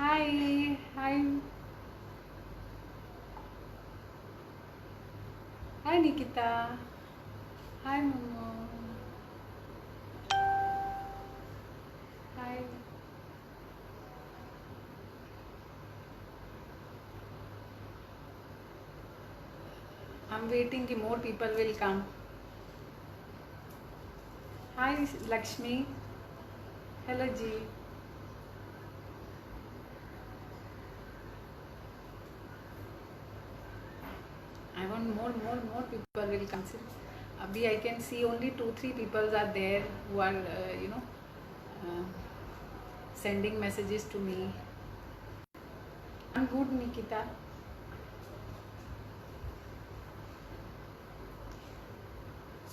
Hi hi hi Nikita. Hi Momo. Hi. I am waiting कि more people will come. Hi Lakshmi. Hello ji. I want more people will come. अभी I can see only 2-3 peoples are there who are you know sending messages to me. I'm good, Nikita.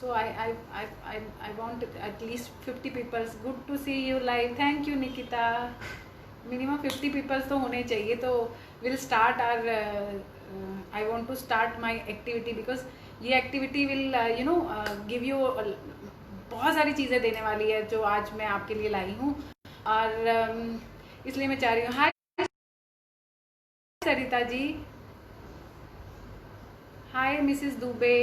So I want at least 50 people. Good to see you live. Thank you, Nikita. Minimum 50 people तो होने चाहिए. तो we'll start our. I want to start my activity because ये activity will give you बहुत सारी चीज़ें देने वाली है जो आज मैं आपके लिए लाई हूँ. और इसलिए मैं चाह रही हूँ. हाय सरिता जी. हाय मिसेस दुबे.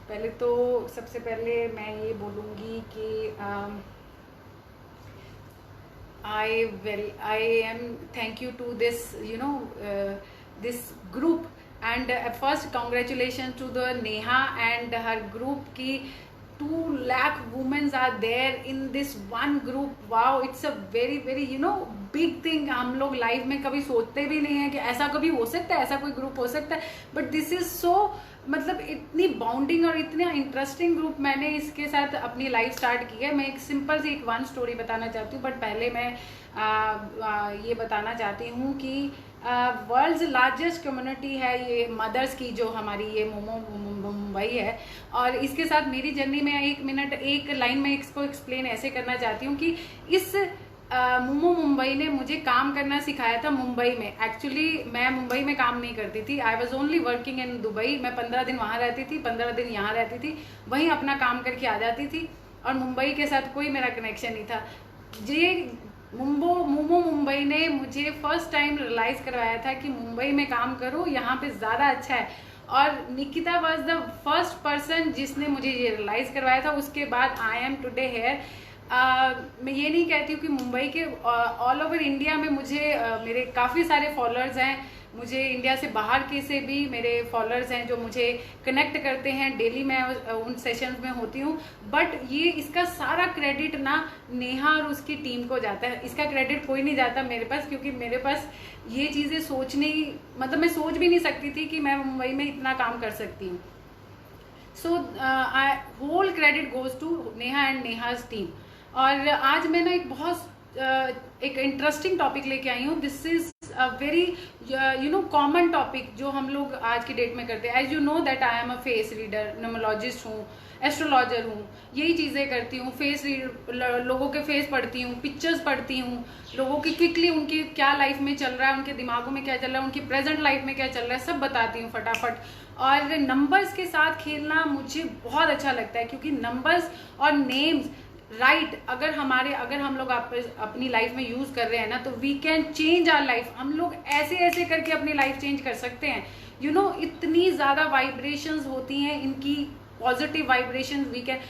पहले तो सबसे पहले मैं ये बोलूँगी कि I am thank you to this this group and first congratulations to the Neha and her group ki 2 lakh women are there in this one group. Wow, it's a very big thing. हम लोग life में कभी सोचते भी नहीं है कि ऐसा कभी हो सकता है, ऐसा कोई ग्रुप हो सकता है. बट दिस इज सो मतलब इतनी बाउंडिंग और इतना इंटरेस्टिंग ग्रुप. मैंने इसके साथ अपनी लाइफ स्टार्ट की है. मैं एक सिंपल सी एक वन स्टोरी बताना चाहती हूँ. बट पहले मैं ये बताना चाहती हूँ कि वर्ल्ड्स लार्जेस्ट कम्युनिटी है ये मदर्स की, जो हमारी ये मोमो मुंबई है. और इसके साथ मेरी जर्नी में एक लाइन में इसको एक्सप्लेन ऐसे करना चाहती हूँ कि इस मोमो मुंबई ने मुझे काम करना सिखाया था मुंबई में. एक्चुअली मैं मुंबई में काम नहीं करती थी. I was only working in Dubai. मैं 15 दिन वहाँ रहती थी, 15 दिन यहाँ रहती थी. वहीं अपना काम करके आ जाती थी और मुंबई के साथ कोई मेरा कनेक्शन नहीं था. ये मोमो मुंबई ने मुझे फर्स्ट टाइम रियलाइज करवाया था कि मुंबई में काम करो, यहाँ पे ज़्यादा अच्छा है. और Nikita was the first person जिसने मुझे ये रियलाइज करवाया था. उसके बाद आई एम टुडे हेयर. मैं ये नहीं कहती हूँ कि मुंबई के ऑल ओवर इंडिया में मुझे मेरे काफ़ी सारे फॉलोअर्स हैं. मुझे इंडिया से बाहर के से भी मेरे फॉलोअर्स हैं जो मुझे कनेक्ट करते हैं. डेली मैं उन सेशंस में होती हूँ. बट ये इसका सारा क्रेडिट ना नेहा और उसकी टीम को जाता है. इसका क्रेडिट कोई नहीं जाता मेरे पास, क्योंकि मेरे पास ये चीज़ें सोचने मतलब मैं सोच भी नहीं सकती थी कि मैं मुंबई में इतना काम कर सकती हूँ. So whole credit goes to Neha and Neha's team. और आज मैं ना एक इंटरेस्टिंग टॉपिक लेके आई हूँ. This is a very common topic जो हम लोग आज की डेट में करते हैं. As you know that I am a face reader, numerologist हूँ, एस्ट्रोलॉजर हूँ. यही चीज़ें करती हूँ. फेस लोगों के फेस पढ़ती हूँ, पिक्चर्स पढ़ती हूँ, लोगों की क्विकली उनकी क्या लाइफ में चल रहा है, उनके दिमागों में क्या चल रहा है, उनकी प्रेजेंट लाइफ में क्या चल रहा है, सब बताती हूँ फटाफट. और नंबर्स के साथ खेलना मुझे बहुत अच्छा लगता है, क्योंकि नंबर्स और नेम्स राइट अगर हम लोग अपनी लाइफ में यूज कर रहे हैं ना, तो we can change our life. हम लोग ऐसे ऐसे करके अपनी लाइफ चेंज कर सकते हैं. इतनी ज्यादा वाइब्रेशंस होती हैं इनकी, positive vibrations. We can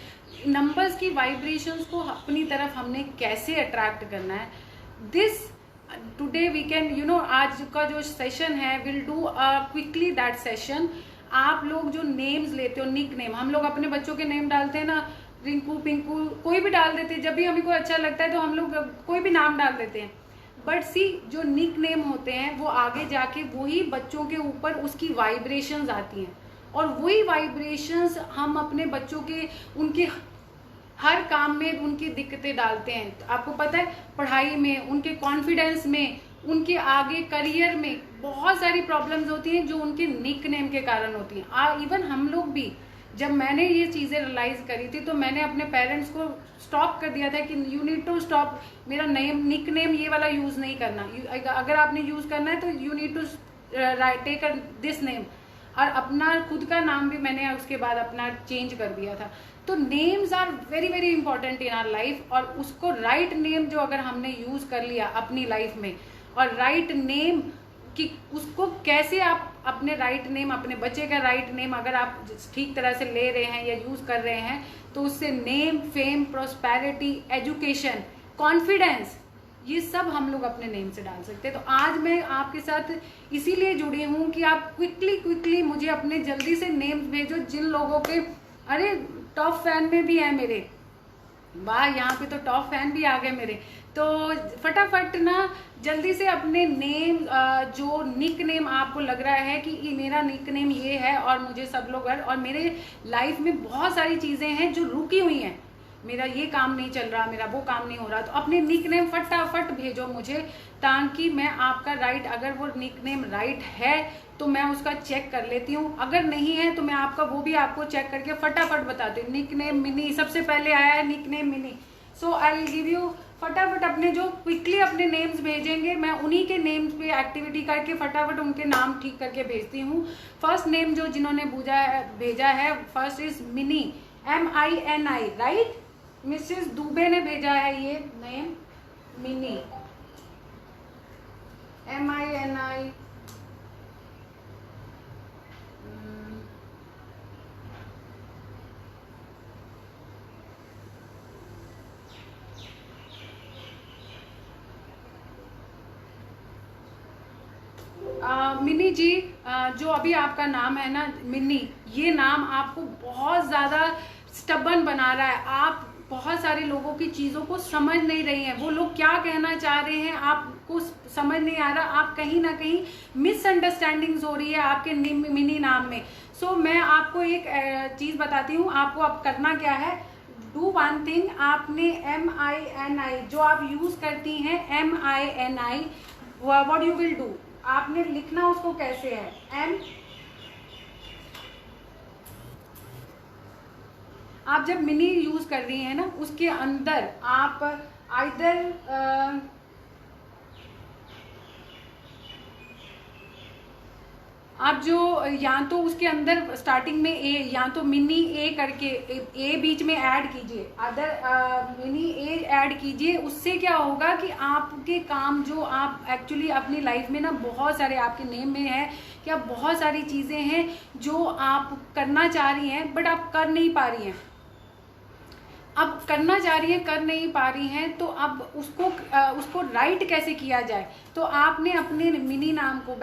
numbers की वाइब्रेशंस को अपनी तरफ हमने कैसे अट्रैक्ट करना है. दिस टुडे वी कैन आज का जो सेशन है will do quickly that session. आप लोग जो नेम्स लेते हो, निक नेम, हम लोग अपने बच्चों के नेम डालते हैं ना, रिंकू पिंकू कोई भी डाल देते हैं. जब भी हमें कोई अच्छा लगता है तो हम लोग कोई भी नाम डाल देते हैं. बट सी जो निक नेम होते हैं वो आगे जाके वही बच्चों के ऊपर उसकी वाइब्रेशंस आती हैं. और वही वाइब्रेशंस हम अपने बच्चों के उनके हर काम में उनकी दिक्कतें डालते हैं. आपको पता है, पढ़ाई में, उनके कॉन्फिडेंस में, उनके आगे करियर में बहुत सारी प्रॉब्लम्स होती हैं जो उनके निक नेम के कारण होती हैं. इवन हम लोग भी, जब मैंने ये चीज़ें रियलाइज करी थी तो मैंने अपने पेरेंट्स को स्टॉप कर दिया था कि यू नीड टू स्टॉप. मेरा निक नेम ये वाला यूज़ नहीं करना. अगर आपने यूज़ करना है तो you need to take this name. और अपना खुद का नाम भी मैंने उसके बाद अपना चेंज कर दिया था। तो names are very very important in our life, और उसको राइट नेम जो अगर हमने यूज कर लिया अपनी लाइफ में, और राइट नेम कि उसको कैसे आप अपने राइट नेम, अपने बच्चे का राइट नेम अगर आप ठीक तरह से ले रहे हैं या यूज कर रहे हैं, तो उससे name, fame, prosperity, education, confidence, ये सब हम लोग अपने नेम से डाल सकते हैं। तो आज मैं आपके साथ इसीलिए जुड़ी हूँ कि आप क्विकली मुझे अपने जल्दी से नेम्स भेजो जिन लोगों के, अरे टॉप फैन में भी है मेरे, वाह यहाँ पे तो टॉप फैन भी आ गए मेरे। तो फटाफट ना जल्दी से अपने नेम, जो निक नेम आपको लग रहा है कि ये मेरा निक नेम ये है और मुझे सब लोग, और मेरे लाइफ में बहुत सारी चीज़ें हैं जो रुकी हुई हैं, मेरा ये काम नहीं चल रहा, मेरा वो काम नहीं हो रहा, तो अपने निक नेम फटाफट भेजो मुझे, ताकि मैं आपका राइट, अगर वो निक नेम राइट है तो मैं उसका चेक कर लेती हूँ, अगर नहीं है तो मैं आपका वो भी आपको चेक करके फटाफट बताती हूँ। निक नेम मिनी सबसे पहले आया है, nickname Mini. So I will give you फटाफट अपने जो क्विकली अपने नेम्स भेजेंगे, मैं उन्हीं के नेम्स पे एक्टिविटी करके फटाफट उनके नाम ठीक करके भेजती हूँ। फर्स्ट नेम जो जिन्होंने भेजा है first is mini, MINI, right. Mrs Dubey ने भेजा है ये नेम मिनी, MINI। मिनी जी, जो अभी आपका नाम है ना मिनी, ये नाम आपको बहुत ज़्यादा स्टबन बना रहा है। आप बहुत सारे लोगों की चीज़ों को समझ नहीं रही हैं, वो लोग क्या कहना चाह रहे हैं आपको समझ नहीं आ रहा, आप कहीं ना कहीं मिसअंडरस्टैंडिंग्स हो रही है आपके मिनी नाम में। सो मैं आपको एक चीज़ बताती हूँ, आपको अब करना क्या है, डू वन थिंग। आपने MINI जो आप यूज़ करती हैं, MINI, what you will do, आपने लिखना उसको कैसे है, आप जब मिनी यूज कर रही हैं ना, उसके अंदर आप आइदर आप जो या तो उसके अंदर स्टार्टिंग में ए, या तो मिनी ए करके ए बीच में ऐड कीजिए, अदर मिनी ए ऐड कीजिए। उससे क्या होगा कि आपके काम जो आप एक्चुअली अपनी लाइफ में ना, बहुत सारे आपके नेम में है कि आप बहुत सारी चीज़ें हैं जो आप करना चाह रही हैं बट आप कर नहीं पा रही हैं, अब करना चाह रही है कर नहीं पा रही हैं, तो अब उसको राइट कैसे किया जाए। तो आपने अपने मिनी नाम को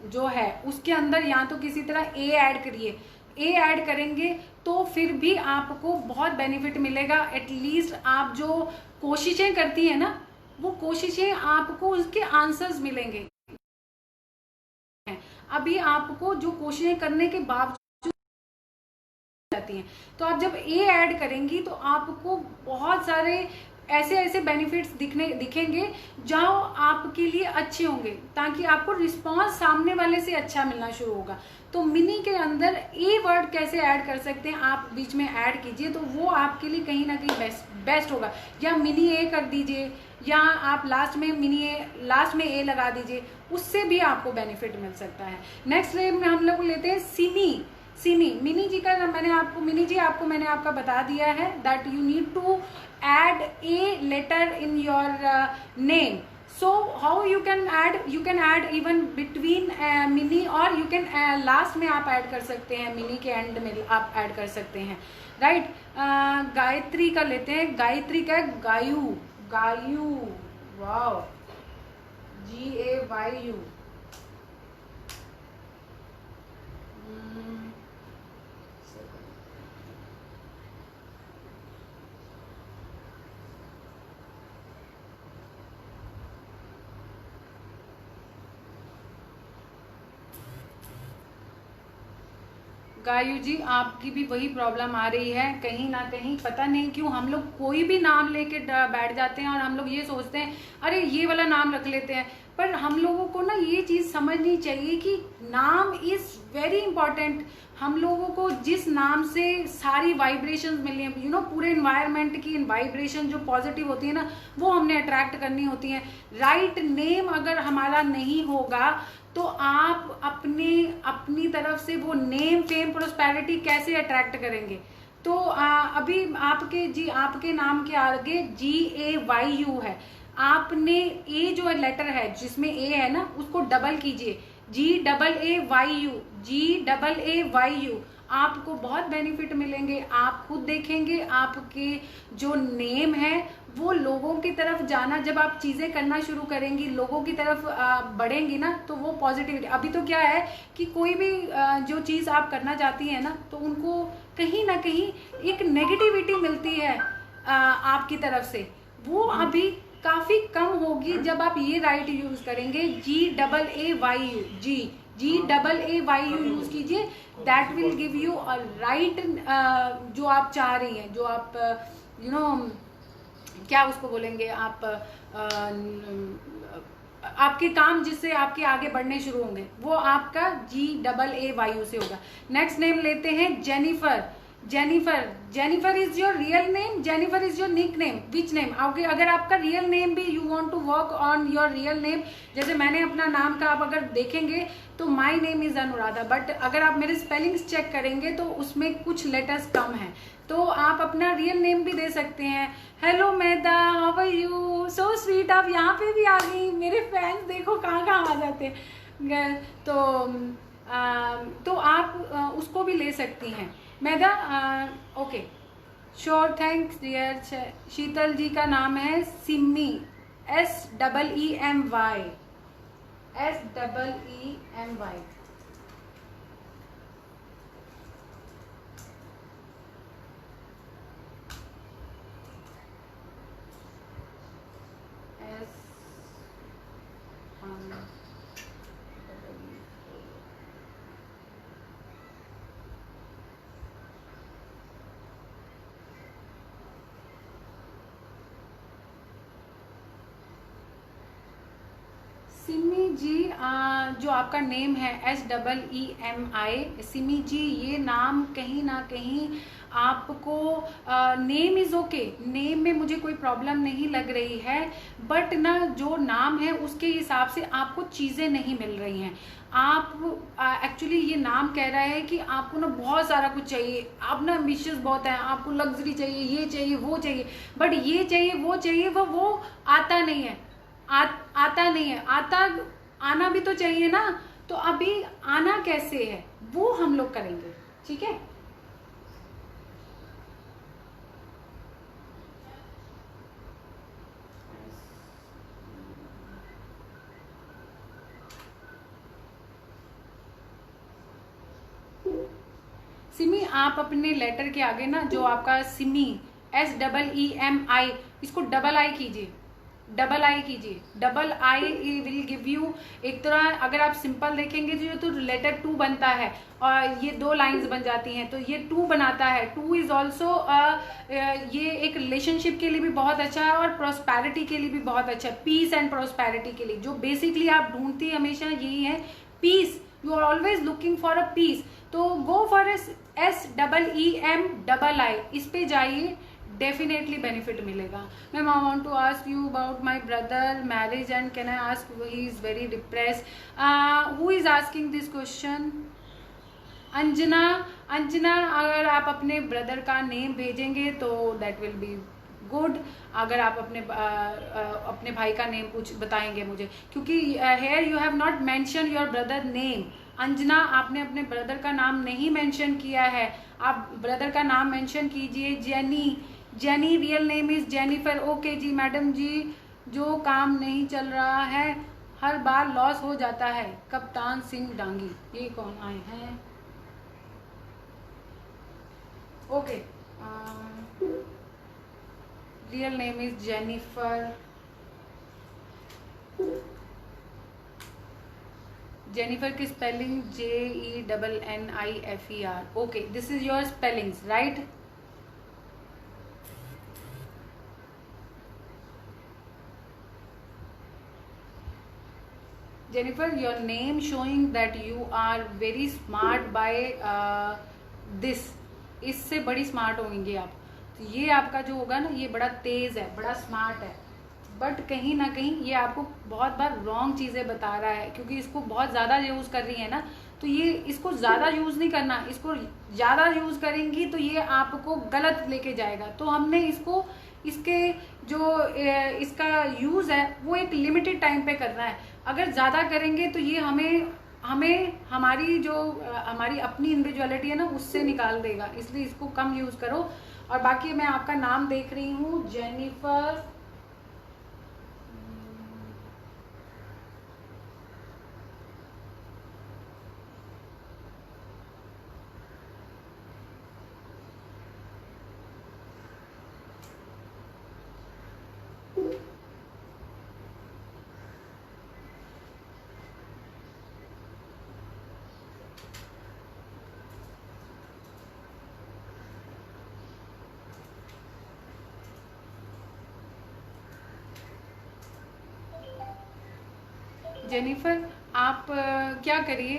जो है उसके अंदर या तो किसी तरह ए ऐड करिए, ए ऐड करेंगे तो फिर भी आपको बहुत बेनिफिट मिलेगा। एटलीस्ट आप जो कोशिशें करती हैं ना, वो कोशिशें आपको उसके आंसर्स मिलेंगे। अभी आपको जो कोशिशें करने के बावजूद जाती हैं, तो आप जब ए ऐड करेंगी तो आपको बहुत सारे ऐसे बेनिफिट्स दिखेंगे जो आपके लिए अच्छे होंगे, ताकि आपको रिस्पांस सामने वाले से अच्छा मिलना शुरू होगा। तो मिनी के अंदर ए वर्ड कैसे ऐड कर सकते हैं, आप बीच में ऐड कीजिए, तो वो आपके लिए कहीं ना कहीं बेस्ट होगा। या मिनी ए कर दीजिए, या आप लास्ट में ए लगा दीजिए, उससे भी आपको बेनिफिट मिल सकता है। नेक्स्ट नेम में हम लोग लेते हैं सिमी। मिनी जी का मिनी जी आपको मैंने आपका बता दिया है that you need to add a letter in your name. So how you can add even between mini, और you can last में आप ऐड कर सकते हैं, मिनी के एंड में आप ऐड कर सकते हैं, राइट। गायत्री का लेते हैं, गायत्री का गायू, वाओ, GAYU। गायू जी, आपकी भी वही प्रॉब्लम आ रही है, कहीं ना कहीं पता नहीं क्यों हम लोग कोई भी नाम लेके बैठ जाते हैं और हम लोग ये सोचते हैं अरे ये वाला नाम रख लेते हैं, पर हम लोगों को ना ये चीज़ समझनी चाहिए कि नाम इज़ वेरी इंपॉर्टेंट। हम लोगों को जिस नाम से सारी वाइब्रेशंस मिली हैं, पूरे इन्वायरमेंट की वाइब्रेशन जो पॉजिटिव होती है ना, वो हमने अट्रैक्ट करनी होती है। राइट नेम अगर हमारा नहीं होगा तो आप अपनी तरफ से वो नेम फेम प्रोस्पेरिटी कैसे अट्रैक्ट करेंगे? तो अभी आपके नाम के आगे GAYU है, आपने ए जो लेटर है जिसमें ए है ना उसको डबल कीजिए, GAAYU, आपको बहुत बेनिफिट मिलेंगे। आप खुद देखेंगे आपके जो नेम है वो लोगों की तरफ जाना, जब आप चीजें करना शुरू करेंगी, लोगों की तरफ बढ़ेंगी ना, तो वो पॉजिटिविटी। अभी तो क्या है कि कोई भी जो चीज आप करना चाहती है ना, तो उनको कहीं ना कहीं एक नेगेटिविटी मिलती है आपकी तरफ से, वो अभी काफी कम होगी जब आप ये राइट यूज करेंगे, GAAYU यूज कीजिए। That will give you a right जो आप चाह रही हैं, जो आप क्या उसको बोलेंगे आप, आपके काम जिससे आपके आगे बढ़ने शुरू होंगे वो आपका GAAYU से होगा। नेक्स्ट नेम लेते हैं Jennifer is your real name, Jennifer is your nickname, which name? अगर आपका रियल नेम भी you want to work on your real name, जैसे मैंने अपना नाम का आप अगर देखेंगे तो my name is Anuradha, but अगर आप मेरे स्पेलिंग्स चेक करेंगे तो उसमें कुछ लेटर्स कम हैं, तो आप अपना रियल नेम भी दे सकते हैं। Hello Mehda, how are you, so sweet, आप यहाँ पे भी आ गई, मेरे फैंस देखो कहाँ कहाँ आ जाते हैं। तो आप उसको भी ले सकती हैं Mehda. Okay, sure, thanks dear. Sheetal ji का नाम है सिमी, SEEMY। सिमी जी, जो आपका नेम है SEEMI, सिमी जी, ये नाम कहीं ना कहीं आपको, नेम इज ओके, नेम में मुझे कोई प्रॉब्लम नहीं लग रही है, बट ना जो नाम है उसके हिसाब से आपको चीज़ें नहीं मिल रही हैं। आप एक्चुअली ये नाम कह रहा है कि आपको ना बहुत सारा कुछ चाहिए, आप ना एम्बिशियस बहुत है, आपको लग्जरी चाहिए, ये चाहिए, वो चाहिए, बट ये चाहिए वो चाहिए वो आता नहीं है, आता नहीं है। आना भी तो चाहिए ना, तो अभी आना कैसे है वो हम लोग करेंगे, ठीक है? सिमी, आप अपने लेटर के आगे ना जो आपका सिमी SEEMI, इसको डबल आई कीजिए, double I will give you, एक तरह अगर आप सिंपल देखेंगे तो लेटर 2 बनता है और ये 2 लाइंस बन जाती हैं, तो ये 2 बनाता है। 2 इज ऑल्सो, ये एक रिलेशनशिप के लिए भी बहुत अच्छा है और प्रोस्पेरिटी के लिए भी बहुत अच्छा है, पीस एंड प्रोस्पेरिटी के लिए, जो बेसिकली आप ढूंढती हमेशा यही है, peace. You are always looking for a peace, तो गो फॉर SEEMI, इस पे जाइए, डेफिनेटली बेनिफिट मिलेगा। Ma'am, I want to ask you about my brother marriage and can I ask, he is very depressed. Who is asking this question? Anjana, अगर आप अपने brother का name भेजेंगे तो दैट विल बी गुड। अगर आप अपने भाई का नेम बताएंगे मुझे, क्योंकि here you have not mention your brother name. Anjana, आपने अपने ब्रदर का नाम नहीं मेंशन किया है, आप ब्रदर का नाम मेंशन कीजिए। Jenny, real name is Jennifer. Okay ji madam ji, जो काम नहीं चल रहा है हर बार लॉस हो जाता है। कप्तान सिंह डांगी, ये कौन आए हैं? Okay, real name is Jennifer. Jennifer की spelling JENNIFER। Okay, this is your spellings, right? Jennifer, your name showing that you are very smart by this, इससे बड़ी स्मार्ट होंगी आप। तो ये आपका जो होगा ना, ये बड़ा तेज है, बड़ा स्मार्ट है, बट कहीं ना कहीं ये आपको बहुत बार रॉन्ग चीज़ें बता रहा है, क्योंकि इसको बहुत ज़्यादा यूज़ कर रही है ना, तो ये इसको ज़्यादा यूज़ नहीं करना, इसको ज़्यादा यूज़ करेंगी तो ये आपको गलत लेके जाएगा। तो हमने इसको इसके जो इसका यूज़ है वो एक लिमिटेड टाइम पे करना है। अगर ज़्यादा करेंगे तो ये हमें हमें हमारी जो हमारी अपनी इंडिविजुअलिटी है ना उससे निकाल देगा, इसलिए इसको कम यूज़ करो। और बाकी मैं आपका नाम देख रही हूँ, जेनिफर, जेनिफर आप क्या करिए,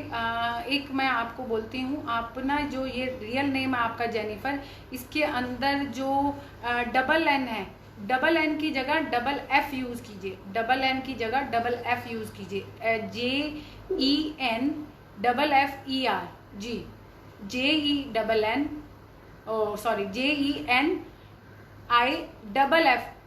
एक मैं आपको बोलती हूँ, आप ना जो ये रियल नेम है आपका जेनिफर, इसके अंदर जो डबल एन है, डबल एन की जगह डबल एफ यूज़ कीजिए, डबल एन की जगह डबल एफ यूज़ कीजिए, JEN double FER ji, JENN, oh sorry, JENI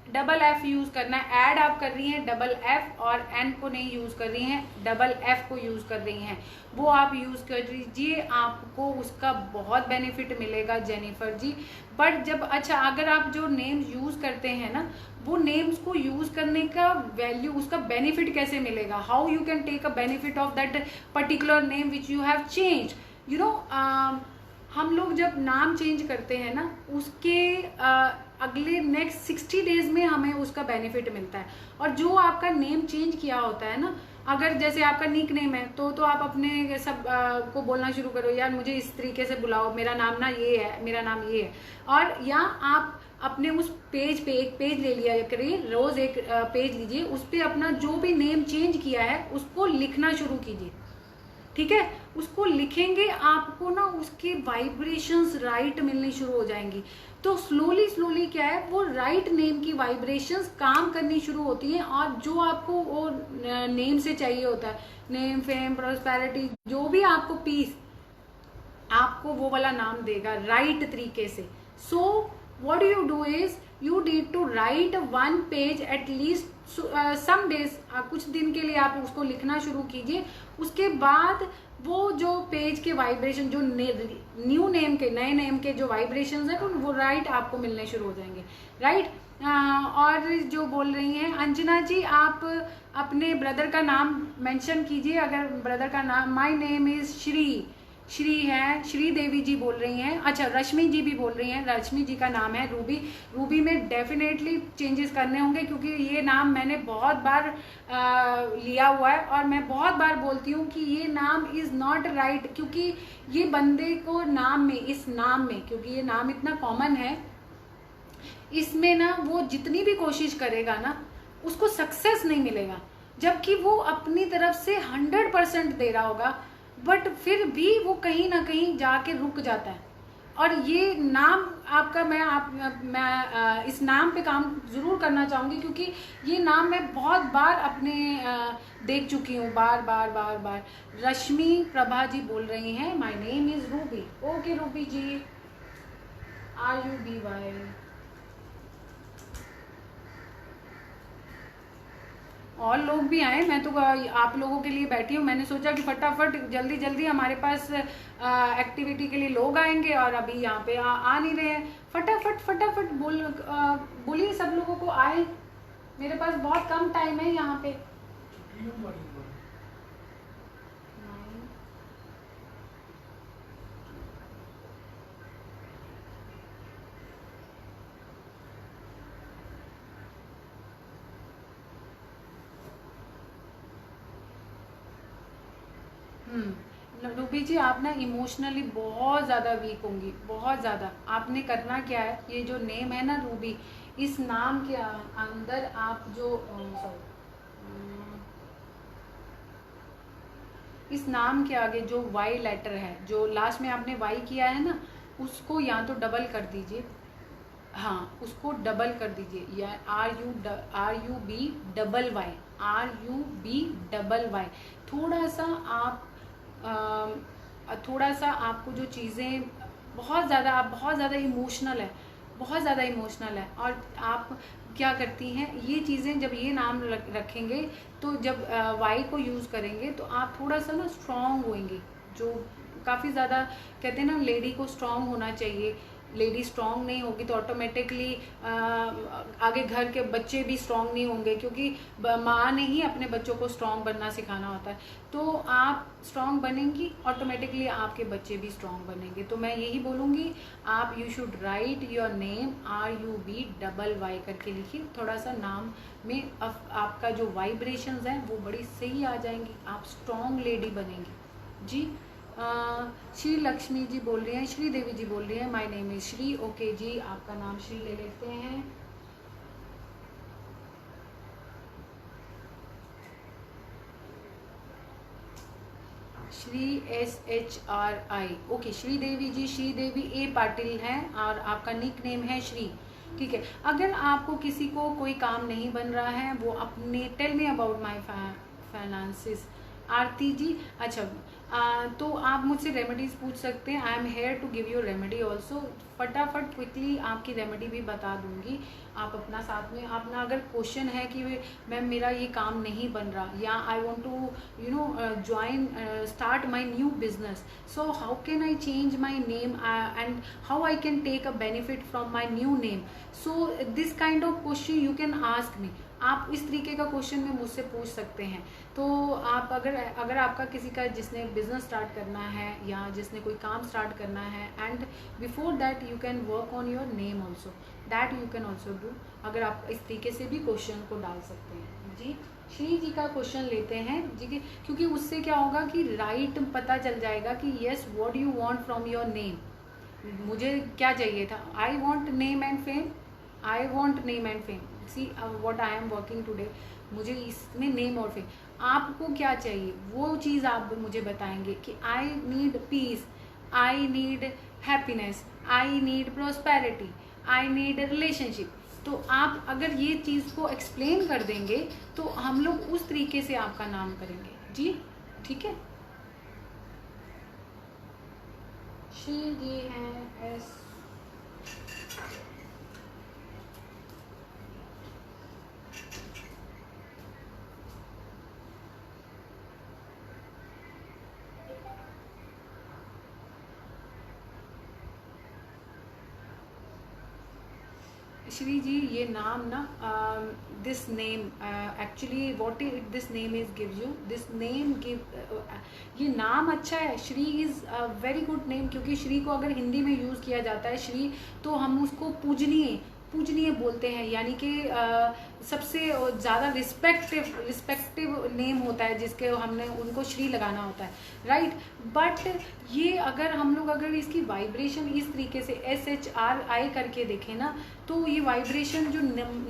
double F use करना है। ऐड आप कर रही हैं डबल एफ, और एन को नहीं यूज कर रही हैं, डबल एफ को यूज कर रही हैं, वो आप यूज कर दीजिए, आपको उसका बहुत बेनिफिट मिलेगा जेनिफर जी। बट जब अच्छा अगर आप जो नेम्स यूज करते हैं ना, वो नेम्स को यूज करने का वैल्यू, उसका बेनिफिट कैसे मिलेगा, how you can take a benefit of that particular name which you have change, you know. हम लोग जब नाम चेंज करते हैं ना, उसके अगले नेक्स्ट 60 डेज में हमें उसका बेनिफिट मिलता है। और जो आपका नेम चेंज किया होता है ना, अगर जैसे आपका निक नेम है तो आप अपने सब को बोलना शुरू करो, यार मुझे इस तरीके से बुलाओ, मेरा नाम ना ये है, मेरा नाम ये है। और या आप अपने उस पेज पे एक पेज ले लिया करिए, रोज एक पेज लीजिए, उस पर अपना जो भी नेम चेंज किया है उसको लिखना शुरू कीजिए, ठीक है। उसको लिखेंगे, आपको ना उसकी वाइब्रेशंस राइट मिलनी शुरू हो जाएंगी। तो स्लोली स्लोली क्या है, वो राइट नेम की वाइब्रेशंस काम करनी शुरू होती हैं, और जो आपको वो नेम से चाहिए होता है, नेम, फेम, प्रॉस्पेरिटी, जो भी आपको पीस, आपको वो वाला नाम देगा राइट तरीके से। So what you do is you need to write 1 page at least some days, कुछ दिन के लिए आप उसको लिखना शुरू कीजिए। उसके बाद वो जो पेज के वाइब्रेशन, जो न्यू नेम के, नए नेम के जो वाइब्रेशंस है वो राइट आपको मिलने शुरू हो जाएंगे, राइट। और जो बोल रही हैं अंजना जी, आप अपने ब्रदर का नाम मेंशन कीजिए। अगर ब्रदर का नाम, माय नेम इज श्री है, श्री देवी जी बोल रही हैं। अच्छा, रश्मि जी भी बोल रही हैं, रश्मि जी का नाम है रूबी में डेफिनेटली चेंजेस करने होंगे, क्योंकि ये नाम मैंने बहुत बार लिया हुआ है, और मैं बहुत बार बोलती हूँ कि ये नाम इज़ नॉट राइट, क्योंकि ये बंदे को नाम में, इस नाम में, क्योंकि ये नाम इतना कॉमन है, इसमें ना वो जितनी भी कोशिश करेगा ना, उसको सक्सेस नहीं मिलेगा, जबकि वो अपनी तरफ से 100% दे रहा होगा, बट फिर भी वो कहीं ना कहीं जाके रुक जाता है। और ये नाम आपका, मैं इस नाम पे काम जरूर करना चाहूंगी, क्योंकि ये नाम मैं बहुत बार अपने देख चुकी हूँ, बार। रश्मि प्रभा जी बोल रही हैं, my name is Ruby. Okay Ruby ji, RUBY। और लोग भी आए, मैं तो आप लोगों के लिए बैठी हूँ। मैंने सोचा कि फटाफट जल्दी जल्दी हमारे पास एक्टिविटी के लिए लोग आएंगे, और अभी यहाँ पे आ नहीं रहे हैं। फटाफट बोलिए, सब लोगों को आए, मेरे पास बहुत कम टाइम है यहाँ पे। रूबी जी, आप ना इमोशनली बहुत ज़्यादा वीक होंगी, बहुत ज़्यादा। आपने करना क्या है, ये जो नेम है ना रूबी, इस नाम के अंदर आप जो इस नाम के आगे जो वाई लेटर है, जो लास्ट में आपने वाई किया है ना, उसको या तो डबल कर दीजिए, हाँ, उसको डबल कर दीजिए, या RUB RUB थोड़ा सा आप थोड़ा सा आपको जो चीज़ें बहुत ज़्यादा इमोशनल है, बहुत ज़्यादा इमोशनल है, और आप क्या करती हैं ये चीज़ें, जब ये नाम रखेंगे तो जब वाई को यूज़ करेंगे तो आप थोड़ा सा ना स्ट्रॉन्ग होंगे, जो काफ़ी ज़्यादा कहते हैं ना लेडी को स्ट्रॉन्ग होना चाहिए। लेडी स्ट्रॉन्ग नहीं होगी तो ऑटोमेटिकली आगे घर के बच्चे भी स्ट्रॉन्ग नहीं होंगे, क्योंकि माँ ने ही अपने बच्चों को स्ट्रॉन्ग बनना सिखाना होता है। तो आप स्ट्रॉन्ग बनेंगी, ऑटोमेटिकली आपके बच्चे भी स्ट्रॉन्ग बनेंगे। तो मैं यही बोलूँगी, आप you should write your name RUBY करके लिखिए। थोड़ा सा नाम में आपका जो वाइब्रेशंस हैं वो बड़ी सही आ जाएंगी, आप स्ट्रॉन्ग लेडी बनेंगी जी। श्री लक्ष्मी जी बोल रही हैं, श्री देवी जी बोल रही हैं, my name is Shri. Okay ji, आपका नाम श्री ले लेते हैं। Shri SHRI। Okay, Shri Devi ji, Shri Devi A Patil हैं और आपका निक नेम है श्री। ठीक है, अगर आपको किसी को कोई काम नहीं बन रहा है, वो अपने tell me about my finances. Aarti ji, अच्छा, तो आप मुझसे रेमेडीज पूछ सकते हैं। I am here to give you remedy also. फटाफट क्विकली आपकी रेमेडी भी बता दूंगी। आप अपना साथ में अपना अगर क्वेश्चन है कि मैम मेरा ये काम नहीं बन रहा, या I want to join start my new business, so how can I change my name and how I can take a benefit from my new name, so this kind of question you can ask me. आप इस तरीके का question में मुझसे पूछ सकते हैं। तो आप अगर आपका किसी का जिसने बिजनेस स्टार्ट करना है या जिसने कोई काम स्टार्ट करना है, and before that you can work on your name also, that you can also do. अगर आप इस तरीके से भी क्वेश्चन को डाल सकते हैं जी। श्री जी का क्वेश्चन लेते हैं जी, क्योंकि उससे क्या होगा कि राइट पता चल जाएगा कि yes what you want from your name. मुझे क्या चाहिए था, I want name and fame, I want name and fame, see what I am working today, मुझे इसमें नेम और फेम। आपको क्या चाहिए वो चीज़ आप मुझे बताएंगे कि I need piece, I need happiness, I need prosperity, I need relationship. तो आप अगर ये चीज़ को एक्सप्लेन कर देंगे तो हम लोग उस तरीके से आपका नाम करेंगे जी। ठीक है, श्री जी हैं एस। श्री जी, ये नाम ना this name actually what this name is gives you, this name give, ये नाम अच्छा है। Shri is a very good name, क्योंकि श्री को अगर हिंदी में यूज़ किया जाता है श्री, तो हम उसको पूजनीय बोलते हैं, यानी कि सबसे ज़्यादा रिस्पेक्टिव नेम होता है जिसके हमने उनको श्री लगाना होता है, राइट। बट ये अगर हम लोग अगर इसकी वाइब्रेशन इस तरीके से SHRI करके देखें ना, तो ये वाइब्रेशन जो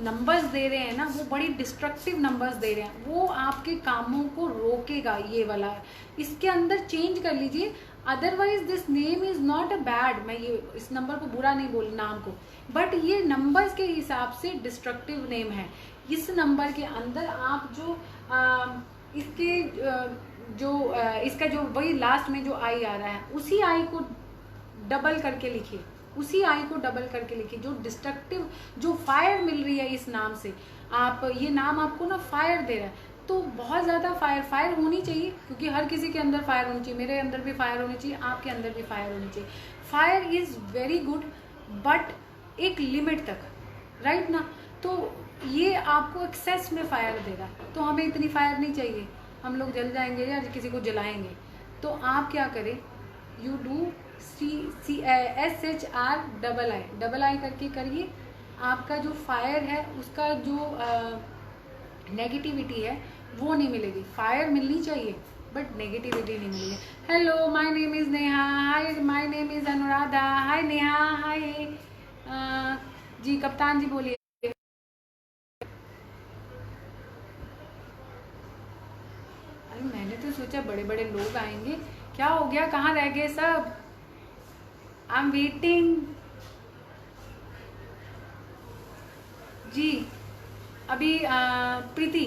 नंबर्स दे रहे हैं ना, वो बड़ी डिस्ट्रक्टिव नंबर्स दे रहे हैं, वो आपके कामों को रोकेगा। ये वाला इसके अंदर चेंज कर लीजिए, otherwise this name is not a bad. मैं ये इस नंबर को बुरा नहीं बोल नाम को, बट ये नंबर्स के हिसाब से डिस्ट्रक्टिव नेम है। इस नंबर के अंदर आप जो इसका जो वही लास्ट में जो आई आ रहा है, उसी आई को डबल करके लिखिए, उसी आई को डबल करके लिखिए। जो डिस्ट्रक्टिव जो फायर मिल रही है इस नाम से, आप ये नाम आपको ना फायर दे रहा है, तो बहुत ज़्यादा फायर होनी चाहिए, क्योंकि हर किसी के अंदर फायर होनी चाहिए, मेरे अंदर भी फायर होनी चाहिए, आपके अंदर भी फायर होनी चाहिए। Fire is very good, but एक लिमिट तक, राइट ना। तो ये आपको एक्सेस में फायर देगा, तो हमें इतनी फायर नहीं चाहिए, हम लोग जल जाएंगे या किसी को जलाएंगे। तो आप क्या करें, यू डू SHRI करके करिए। आपका जो फायर है उसका जो नेगेटिविटी है वो नहीं मिलेगी, फायर मिलनी चाहिए बट नेगेटिविटी नहीं मिलेगी। Hello, my name is Neha, hi, my name is Anuradha, hi Neha, hi ji. कप्तान जी बोलिए। अरे मैंने तो सोचा बड़े बड़े लोग आएंगे, क्या हो गया, कहाँ रह गए सब? आई एम वेटिंग। जी अभी प्रीति,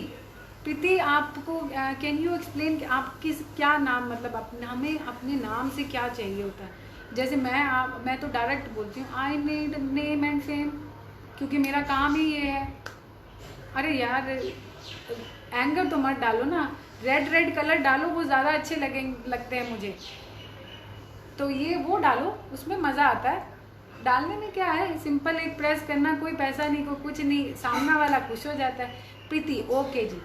प्रीति आपको कैन यू एक्सप्लेन कि आप किस क्या नाम, मतलब अपने हमें अपने नाम से क्या चाहिए होता है? जैसे मैं तो डायरेक्ट बोलती हूँ I need name and fame, क्योंकि मेरा काम ही ये है। अरे यार एंगर तो मत डालो ना, रेड रेड कलर डालो, वो ज़्यादा अच्छे लगते हैं मुझे। तो ये वो डालो, उसमें मज़ा आता है। डालने में क्या है, सिंपल एक प्रेस करना, कोई पैसा नहीं, कोई कुछ नहीं, सामने वाला खुश हो जाता है। Preeti okay ji.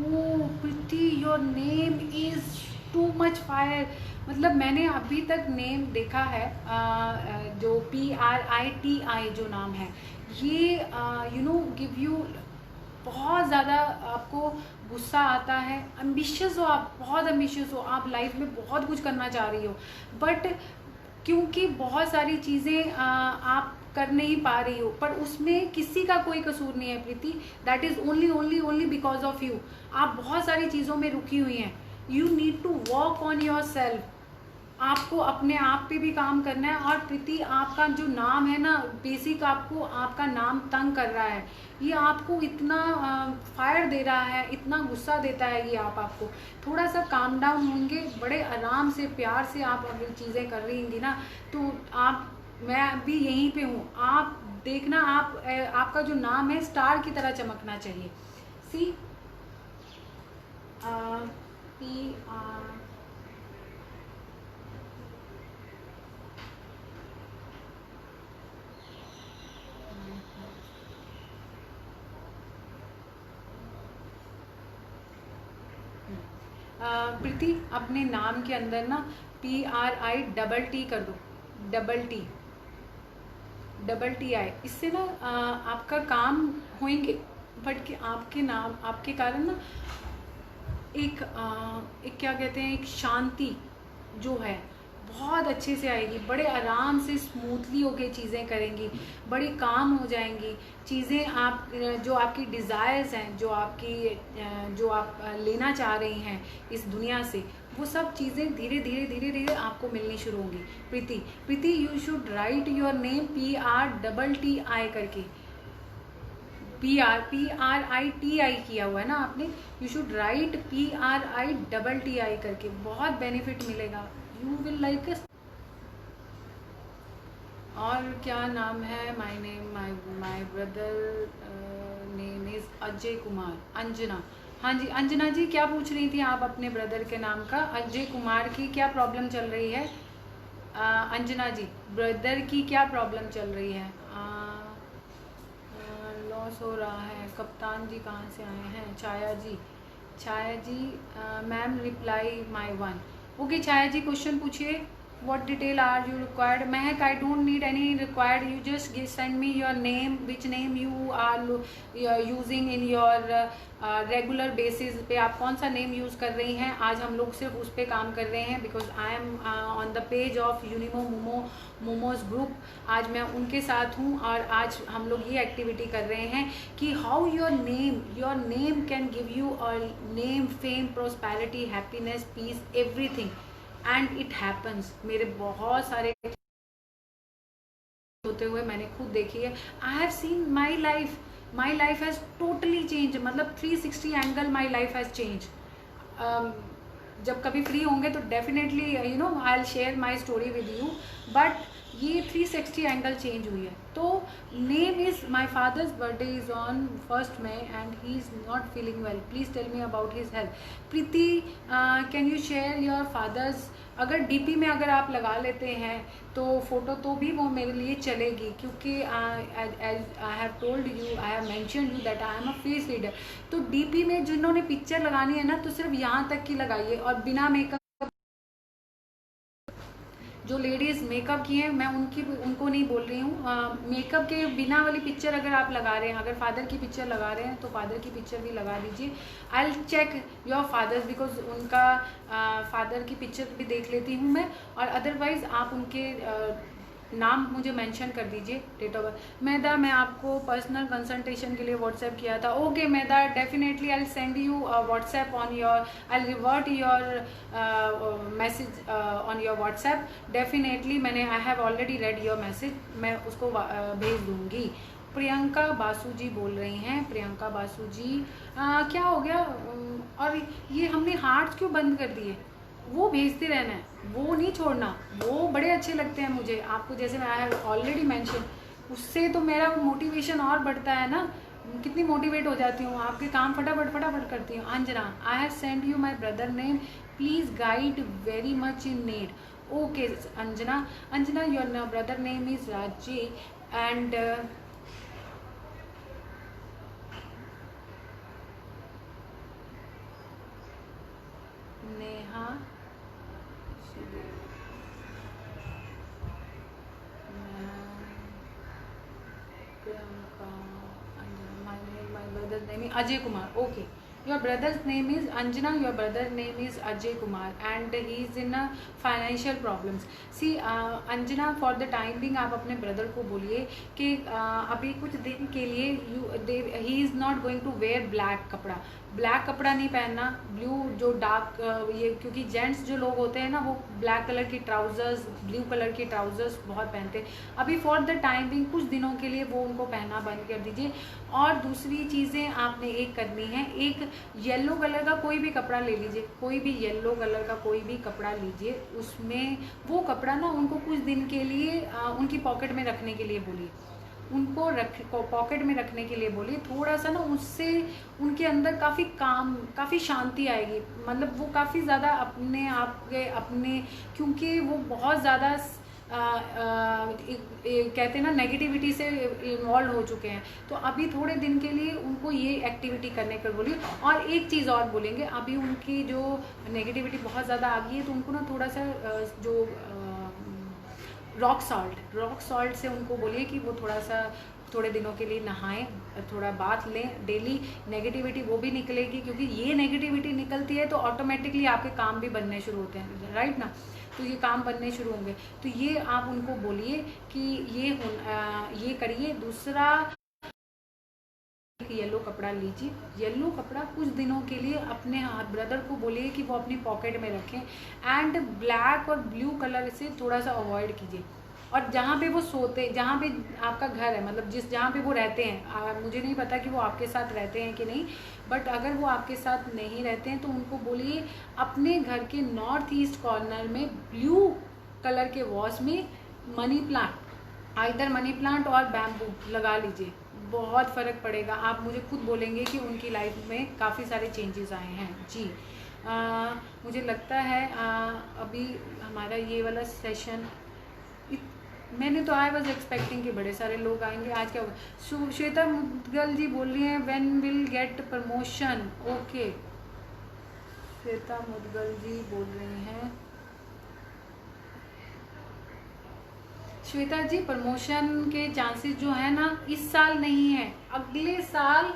Oh Preeti your name is too much fire. मतलब मैंने अभी तक नेम देखा है, जो PRITI जो नाम है, ये यू नो गिव यू बहुत ज़्यादा, आपको गुस्सा आता है, एम्बिशियस हो आप, बहुत एम्बिशियस हो आप, लाइफ में बहुत कुछ करना चाह रही हो, बट क्योंकि बहुत सारी चीज़ें आप कर नहीं पा रही हो, पर उसमें किसी का कोई कसूर नहीं है Preeti, that is only only only because of you. आप बहुत सारी चीज़ों में रुकी हुई हैं, you need to work on yourself, आपको अपने आप पे भी काम करना है। और प्रीति आपका जो नाम है ना, बेसिक आपको आपका नाम तंग कर रहा है, ये आपको इतना फायर दे रहा है, इतना गुस्सा देता है ये आपको थोड़ा सा काम डाउन होंगे, बड़े आराम से प्यार से आप अगर चीज़ें कर रही होंगी ना, तो आप, मैं भी यहीं पे हूँ, आप देखना, आपका जो नाम है स्टार की तरह चमकना चाहिए। सी PR प्रीति अपने नाम के अंदर ना PRI कर दो, डबल टी आई, इससे ना आपका काम होंगे, बट कि आपके नाम, आपके कारण ना एक क्या कहते हैं, एक शांति जो है बहुत अच्छे से आएगी, बड़े आराम से स्मूथली होके चीज़ें करेंगी, बड़ी काम हो जाएंगी चीज़ें। आप जो आपकी डिज़ायर्स हैं, जो आप लेना चाह रही हैं इस दुनिया से, वो सब चीज़ें धीरे धीरे धीरे धीरे आपको मिलनी शुरू होंगी। Preeti you should write your name PRTI करके, PRITI किया हुआ है ना आपने, यू शुड राइट PRITI करके, बहुत बेनिफिट मिलेगा, यू विल लाइक इट। और क्या नाम है, my brother name is Ajay Kumar. Anjana, हाँ जी अंजना जी, क्या पूछ रही थी आप अपने ब्रदर के नाम का? अजय कुमार की क्या प्रॉब्लम चल रही है? अंजना जी, ब्रदर की क्या प्रॉब्लम चल रही है? लॉस हो रहा है। कप्तान जी कहाँ से आए हैं? Chhaya ji ma'am reply my one. Okay Chhaya ji, question पूछिए, what detail are you required? Mehak, I don't need any required, you just send me your name, which name you are using in your regular basis पे, आप कौन सा name use कर रही हैं। आज हम लोग सिर्फ उस पर काम कर रहे हैं, because I am on the page of यूनिमो मोमोज ग्रुप, आज मैं उनके साथ हूँ, और आज हम लोग ये एक्टिविटी कर रहे हैं कि how your name can give you name, fame, prosperity, happiness, peace, everything, and it happens. मेरे बहुत सारे होते हुए मैंने खुद देखी है, I have seen my life has totally change, मतलब 360 angle my life has change. जब कभी फ्री होंगे तो definitely you know I will share my story with you, but ये 360 एंगल चेंज हुई है। तो name is, my father's birthday is on 1st May and he is not feeling well, please tell me about his health. Preeti can you share your father's, अगर DP में अगर आप लगा लेते हैं तो फोटो, तो भी वो मेरे लिए चलेगी, क्योंकि I have told you, I have mentioned you that I am a face reader. तो DP में जिन्होंने पिक्चर लगानी है ना, तो सिर्फ यहाँ तक की लगाइए, और बिना मेकअप जो लेडीज़ मेकअप की हैं, मैं उनको नहीं बोल रही हूँ। मेकअप के बिना वाली पिक्चर अगर आप लगा रहे हैं, अगर फादर की पिक्चर लगा रहे हैं तो फादर की पिक्चर भी लगा दीजिए। I will check your father's, because उनका फादर की पिक्चर भी देख लेती हूँ मैं। और अदरवाइज़ आप उनके नाम मुझे मेंशन कर दीजिए, डेट ऑफ बर्थ। मैदा, मैं आपको पर्सनल कंसल्टेशन के लिए व्हाट्सएप किया था। Okay Maida, definitely I will send you WhatsApp on your, I will revert your message on your WhatsApp. Definitely मैंने, I have already read your message, मैं उसको भेज दूंगी। प्रियंका बासु जी बोल रही हैं। प्रियंका बासु जी, क्या हो गया? और ये हमने हार्ट्स क्यों बंद कर दिए? वो भेजते रहना है, वो नहीं छोड़ना। वो बड़े अच्छे लगते हैं मुझे आपको, जैसे मैं आई हैव ऑलरेडी मेंशन, उससे तो मेरा मोटिवेशन और बढ़ता है ना। कितनी मोटिवेट हो जाती हूँ, आपके काम फटाफट फटाफट करती हूँ। Anjana, I have send you my brother name, please guide very much in need. Okay Anjana, Anjana your brother name is Raji and Neha my brother's name is Ajay Kumar. Okay, your brother's name is Anjana, your brother's name is Ajay Kumar and he is in a financial problems. See Anjana, for the time being आप अपने brother को बोलिए कि अभी कुछ दिन के लिए he is not going to wear black कपड़ा, ब्लैक कपड़ा नहीं पहनना, ब्लू जो डार्क ये, क्योंकि जेंट्स जो लोग होते हैं ना वो ब्लैक कलर की ट्राउजर्स, ब्लू कलर की ट्राउजर्स बहुत पहनते हैं। अभी फॉर द टाइम बिंग कुछ दिनों के लिए वो उनको पहनना बंद कर दीजिए। और दूसरी चीज़ें आपने एक करनी है, एक येलो कलर का कोई भी कपड़ा ले लीजिए, कोई भी येलो कलर का कोई भी कपड़ा लीजिए, उसमें वो कपड़ा ना उनको कुछ दिन के लिए उनकी पॉकेट में रखने के लिए बोलिए, उनको पॉकेट में रखने के लिए बोलिए। थोड़ा सा ना उससे उनके अंदर काफ़ी शांति आएगी, मतलब वो काफ़ी ज़्यादा अपने आप के क्योंकि वो बहुत ज़्यादा कहते हैं ना नेगेटिविटी से इन्वॉल्व हो चुके हैं। तो अभी थोड़े दिन के लिए उनको ये एक्टिविटी करने कर बोलिए। और एक चीज़ और बोलेंगे, अभी उनकी जो नेगेटिविटी बहुत ज़्यादा आ गई है तो उनको ना थोड़ा सा जो रॉक सॉल्ट से उनको बोलिए कि वो थोड़े दिनों के लिए नहाएं, थोड़ा बाथ लें डेली। नेगेटिविटी वो भी निकलेगी, क्योंकि ये नेगेटिविटी निकलती है तो ऑटोमेटिकली आपके काम भी बनने शुरू होते हैं, राइट ना। तो ये काम बनने शुरू होंगे, तो ये आप उनको बोलिए कि ये करिए। दूसरा, येलो कपड़ा लीजिए, येलो कपड़ा कुछ दिनों के लिए अपने ब्रदर को बोलिए कि वो अपनी पॉकेट में रखें। एंड ब्लैक और ब्लू कलर से थोड़ा सा अवॉइड कीजिए। और जहाँ पे वो सोते, जहाँ पे आपका घर है, मतलब जहाँ पे वो रहते हैं, मुझे नहीं पता कि वो आपके साथ रहते हैं कि नहीं, बट अगर वो आपके साथ नहीं रहते हैं तो उनको बोलिए अपने घर के नॉर्थ ईस्ट कॉर्नर में ब्लू कलर के वॉस में money plant, either money plant और बैम्बू लगा लीजिए, बहुत फ़र्क पड़ेगा। आप मुझे खुद बोलेंगे कि उनकी लाइफ में काफ़ी सारे चेंजेस आए हैं। जी मुझे लगता है अभी हमारा ये वाला सेशन, मैंने तो आई वॉज एक्सपेक्टिंग कि बड़े सारे लोग आएंगे। आज क्या होगा? श्वेता मुदगल जी बोल रही हैं when will get promotion. Okay, Shweta Mudgal ji बोल रही हैं, श्वेता जी प्रमोशन के चांसेस जो है ना इस साल नहीं है, अगले साल,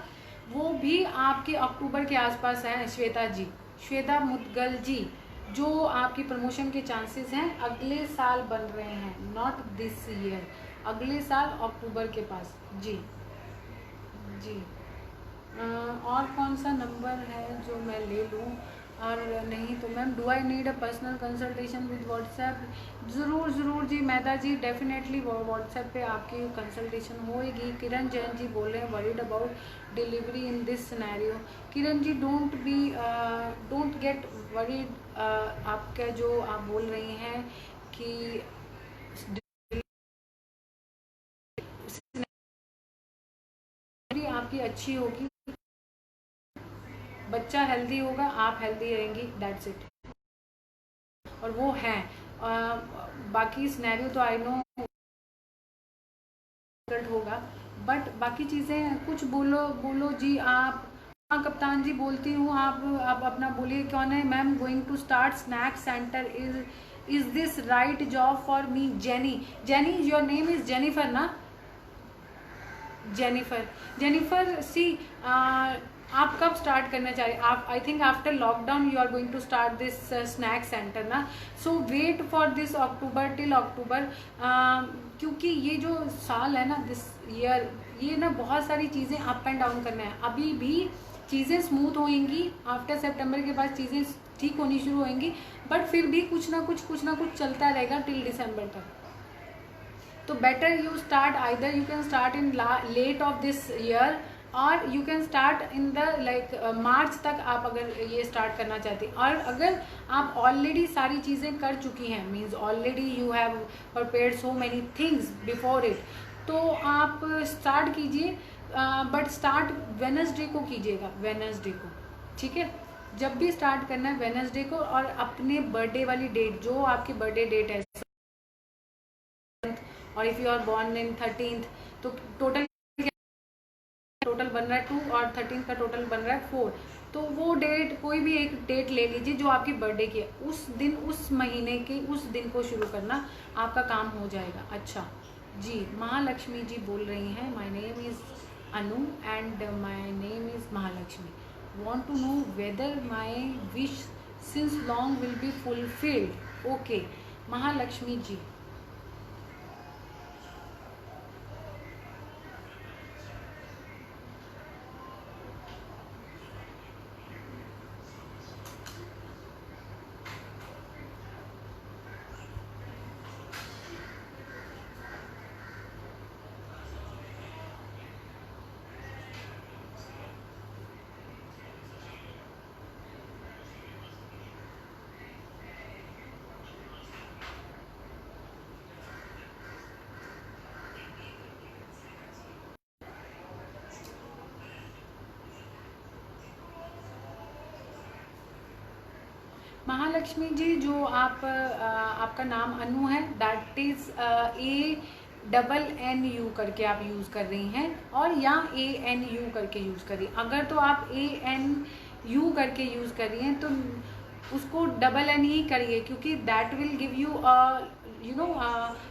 वो भी आपके अक्टूबर के आसपास है। श्वेता जी, श्वेता मुदगल जी, जो आपकी प्रमोशन के चांसेस हैं अगले साल बन रहे हैं, नॉट दिस ईयर, अगले साल अक्टूबर के पास। जी जी और कौन सा नंबर है जो मैं ले लूँ? और नहीं तो ma'am, do I need a personal consultation with WhatsApp? ज़रूर जी मैदा जी, डेफिनेटली व्हाट्सएप पे आपकी कंसल्टेशन होएगी। किरण जैन जी बोल रहे हैं worried about delivery in this scenario. Kiran ji don't get worried. आपका जो आप बोल रही हैं कि आपकी अच्छी होगी, बच्चा हेल्दी होगा, आप हेल्दी रहेंगी, दैट्स इट। और वो हैं बाकी सिनेरियो तो आई नो होगा, बट बाकी चीज़ें कुछ बोलो जी आप। हाँ कप्तान जी बोलती हूँ, आप अपना बोलिए कौन है? Ma'am going to start snack centre is is this right job for me? Jenny, Jenny your name is Jennifer ना? जेनिफर, जेनिफर सी, आप कब स्टार्ट करना चाह रहे? आप I think after lockdown you are going to start this snack centre ना, so wait for this October, till October, क्योंकि ये जो साल है ना, दिस ईयर, ये ना बहुत सारी चीज़ें अप एंड डाउन करना है। अभी भी चीज़ें स्मूथ होंगी, आफ्टर सितंबर के बाद चीज़ें ठीक होनी शुरू होंगी, बट फिर भी कुछ ना कुछ चलता रहेगा टिल दिसंबर तक। तो better you start, either you can start in late of this year, और you can start in the like March तक आप अगर ये स्टार्ट करना चाहते हैं। और अगर आप ऑलरेडी सारी चीज़ें कर चुकी हैं, means already you have prepared so many things before it, तो आप स्टार्ट कीजिए, बट स्टार्ट वेडनेसडे को कीजिएगा, वेडनेसडे को, ठीक है? जब भी स्टार्ट करना है वेडनेसडे को, और अपने बर्थडे वाली डेट, जो आपकी बर्थडे डेट है, और if you are born in 13th, तो टोटल बन रहा है 2, और 13 का टोटल बन रहा है 4, तो वो डेट, कोई भी एक डेट ले लीजिए जो आपकी बर्थडे की है, उस दिन, उस महीने के उस दिन को शुरू करना, आपका काम हो जाएगा। अच्छा जी, महालक्ष्मी जी बोल रही हैं, my name is Anu and my name is Mahalakshmi, want to know whether my wish since long will be fulfilled. Okay Mahalakshmi ji, Mahalakshmi ji, जो आपका नाम अनु है, दैट इज़ ANNU करके आप यूज़ कर रही हैं, और या ANU करके यूज़ कर रही हैं। अगर तो आप ANU करके यूज़ कर रही हैं, तो उसको DN ही करिए, क्योंकि दैट विल गिव यू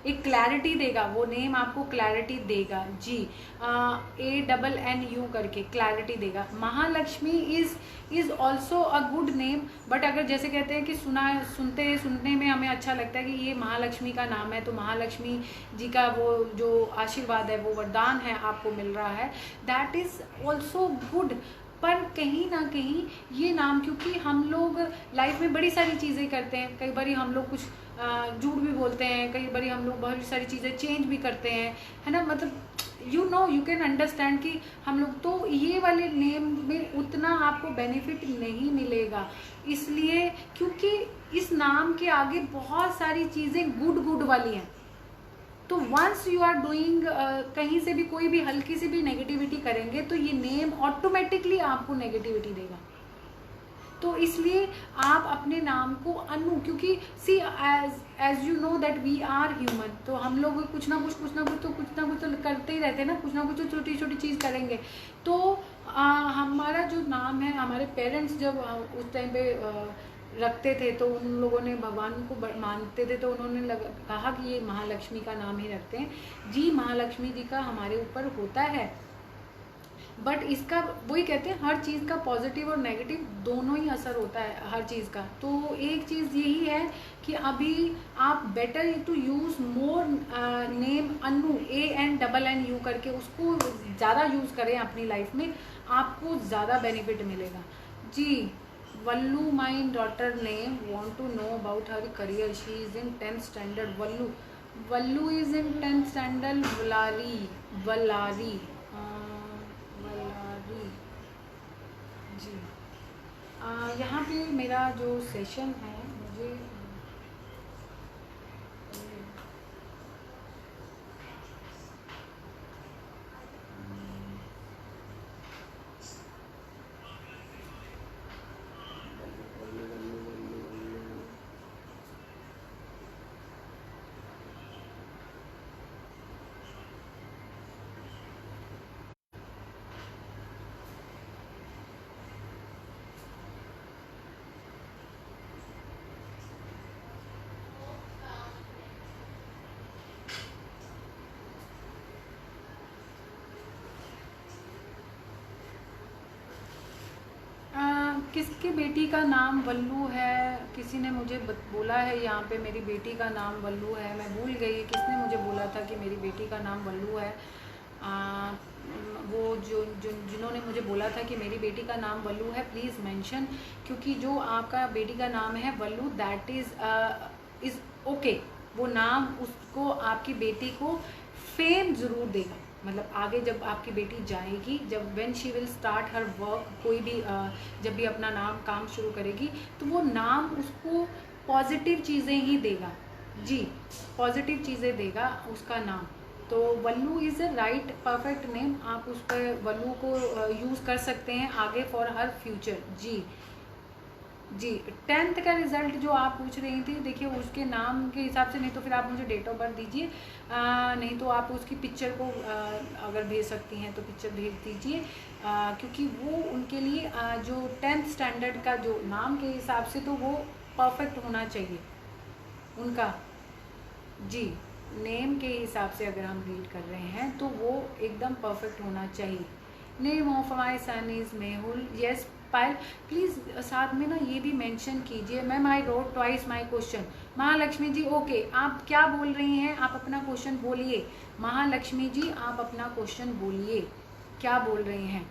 एक क्लैरिटी देगा, वो नेम आपको क्लैरिटी देगा जी। ANNU करके क्लैरिटी देगा। Mahalakshmi is also a good name, but अगर जैसे कहते हैं कि सुनने में हमें अच्छा लगता है कि ये महालक्ष्मी का नाम है, तो महालक्ष्मी जी का वो जो आशीर्वाद है, वो वरदान है आपको मिल रहा है, दैट इज ऑल्सो गुड। पर कहीं ना कहीं ये नाम, क्योंकि हम लोग लाइफ में बड़ी सारी चीज़ें करते हैं, कई बार हम लोग कुछ झूठ भी बोलते हैं, कई बार हम लोग बहुत सारी चीज़ें चेंज भी करते हैं, है ना, मतलब यू कैन अंडरस्टैंड कि हम लोग, तो ये वाले नेम में उतना आपको बेनिफिट नहीं मिलेगा, इसलिए क्योंकि इस नाम के आगे बहुत सारी चीज़ें गुड वाली हैं। तो वंस यू आर डूइंग, कहीं से भी कोई भी हल्की सी भी नेगेटिविटी करेंगे, तो ये नेम ऑटोमेटिकली आपको नेगेटिविटी देगा। तो इसलिए आप अपने नाम को अनु, क्योंकि see as you know that we are human, तो हम लोग कुछ ना कुछ तो करते ही रहते हैं ना, कुछ ना कुछ तो छोटी छोटी चीज़ करेंगे। तो हमारा जो नाम है, हमारे पेरेंट्स जब उस टाइम पे रखते थे, तो उन लोगों ने भगवान को मानते थे, तो उन्होंने कहा कि ये महालक्ष्मी का नाम ही रखते हैं जी। महालक्ष्मी जी का हमारे ऊपर होता है, बट इसका वही कहते हैं, हर चीज़ का पॉजिटिव और नेगेटिव दोनों ही असर होता है हर चीज़ का। तो एक चीज़ यही है कि अभी आप better to use more name Anu, ANNU करके, उसको ज़्यादा यूज़ करें अपनी लाइफ में, आपको ज़्यादा बेनिफिट मिलेगा ji. Vallu, my daughter name, want to know about her career, she is in 10th standard. Vallu is in 10th standard. Valari ji. यहाँ पे मेरा जो सेशन है, मुझे किसकी बेटी का नाम वल्लू है? किसी ने मुझे बोला है यहाँ पे मेरी बेटी का नाम वल्लू है। मैं भूल गई किसने मुझे बोला था कि मेरी बेटी का नाम वल्लू है। वो जिन्होंने मुझे बोला था कि मेरी बेटी का नाम वल्लू है, प्लीज़ मेंशन, क्योंकि जो आपका बेटी का नाम है वल्लू, दैट इज़ ओके। वो नाम उसको, आपकी बेटी को फेम ज़रूर देगा। मतलब आगे जब आपकी बेटी जाएगी, जब when she will start her work, कोई भी जब भी अपना नाम काम शुरू करेगी, तो वो नाम उसको पॉजिटिव चीज़ें ही देगा। जी, पॉजिटिव चीज़ें देगा उसका नाम। तो Vallu is a right perfect name. आप उस पर वल्लू को यूज़ कर सकते हैं आगे for her future. Ji ji. 10th का रिजल्ट जो आप पूछ रही थी, देखिए उसके नाम के हिसाब से, नहीं तो फिर आप मुझे डेट ऑफ बर्थ दीजिए, नहीं तो आप उसकी पिक्चर को अगर भेज सकती हैं तो पिक्चर भेज दीजिए, क्योंकि वो उनके लिए जो 10th स्टैंडर्ड का जो नाम के हिसाब से, तो वो परफेक्ट होना चाहिए उनका। जी, नेम के हिसाब से अगर हम रीड कर रहे हैं तो वो एकदम परफेक्ट होना चाहिए। Name of my son is Mehul. Yes Payal, please साथ में ना ये भी मेंशन कीजिए। Ma'am I wrote twice my question. Mahalakshmi ji okay, आप क्या बोल रही हैं? आप अपना क्वेश्चन बोलिए। महालक्ष्मी जी आप अपना क्वेश्चन बोलिए, क्या बोल रही हैं?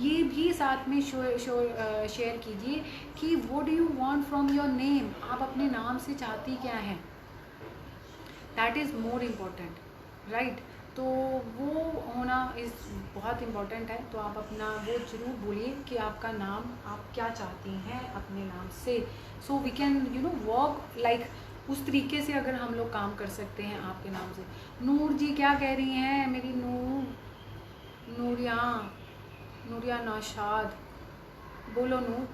ये भी साथ में शेयर कीजिए कि what do you want from your name. आप अपने नाम से चाहती क्या हैं? That is more important, right? तो वो होना इज़ बहुत इम्पॉर्टेंट है। तो आप अपना वो ज़रूर बोलिए कि आपका नाम, आप क्या चाहती हैं अपने नाम से। So we can work like उस तरीके से अगर हम लोग काम कर सकते हैं आपके नाम से। नूर जी क्या कह रही हैं? मेरी नूरिया नौशाद, बोलो Noor.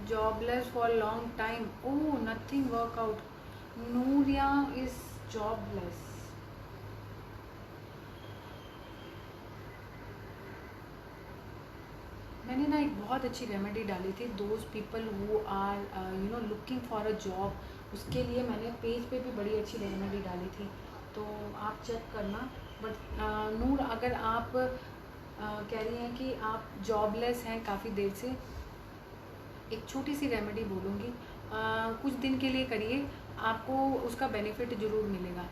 Jobless for long time, oh nothing workout. Nooria is jobless. मैंने ना एक बहुत अच्छी रेमेडी डाली थी, those people who are looking for a job, उसके लिए मैंने पेज पे भी बड़ी अच्छी रेमेडी डाली थी, तो आप चेक करना। बट नूर, अगर आप कह रही हैं कि आप जॉबलेस हैं काफ़ी देर से, एक छोटी सी रेमेडी बोलूँगी, कुछ दिन के लिए करिए, आपको उसका बेनिफिट ज़रूर मिलेगा।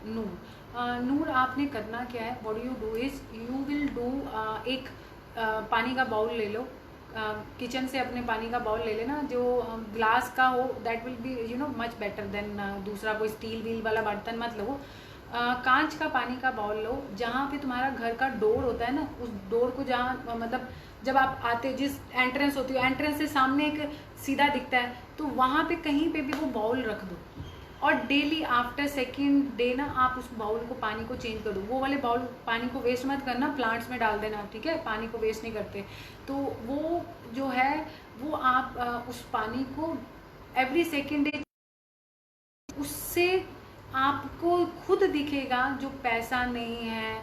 नूर आपने करना क्या है, what you do is you will do, एक पानी का बाउल ले लो, किचन से अपने पानी का बाउल ले लेना जो ग्लास का हो, that will be much better than दूसरा कोई स्टील व्हील वाला बर्तन मत लो। कांच का पानी का बाउल लो, जहाँ पे तुम्हारा घर का डोर होता है ना, उस डोर को जहाँ मतलब जब आप आते, जिस एंट्रेंस होती है, एंट्रेंस से सामने एक सीधा दिखता है, तो वहाँ पे कहीं पे भी वो बाउल रख दो, और डेली आफ्टर सेकेंड डे ना आप उस बाउल को, पानी को चेंज कर दो। वो वाले बाउल पानी को वेस्ट मत करना, प्लांट्स में डाल देना, ठीक है? पानी को वेस्ट नहीं करते। तो वो जो है वो आप उस पानी को एवरी सेकेंड डे, उससे आपको खुद दिखेगा जो पैसा नहीं है,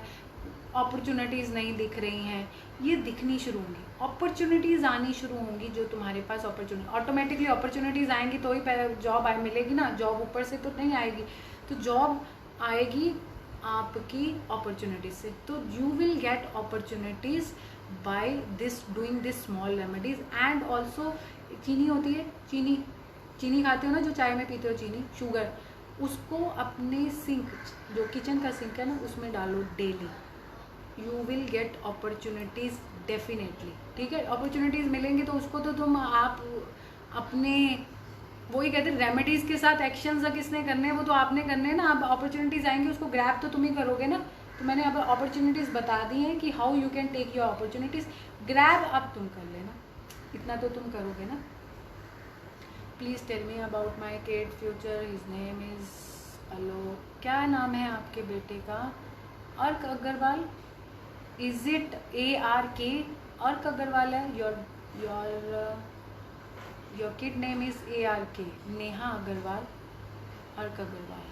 अपॉर्चुनिटीज़ नहीं दिख रही हैं, ये दिखनी शुरू होंगी, अपॉर्चुनिटीज़ आनी शुरू होंगी। जो तुम्हारे पास अपॉर्चुनिटी, ऑटोमेटिकली अपॉर्चुनिटीज़ आएंगी तो ही जॉब मिलेगी ना, जॉब ऊपर से तो नहीं आएगी। तो जॉब आएगी आपकी अपॉर्चुनिटीज से। तो you will get opportunities by this doing this small remedies. And also चीनी होती है, चीनी खाते हो ना, जो चाय में पीते हो चीनी, शुगर, उसको अपने सिंक, जो किचन का सिंक है ना, उसमें डालो daily. You will get opportunities definitely, ठीक है? अपॉर्चुनिटीज़ मिलेंगी तो उसको तो तुम आप अपने, वही कहते हैं रेमेडीज़ के साथ एक्शंस किसने करने हैं, वो तो आपने करने हैं ना। अब अपॉर्चुनिटीज़ आएंगी, उसको ग्रैब तो तुम ही करोगे ना। तो मैंने अब अपॉर्चुनिटीज़ बता दी हैं कि how you can take your opportunities, grab अब तुम कर लेना, इतना तो तुम करोगे ना। Please tell me about my kid future, his name is अलो। क्या नाम है आपके बेटे का? अर्क Agarwal. Is it ARK? Ark Agarwal है। Your kid name is ARK, Neha Agarwal, Ark Agarwal,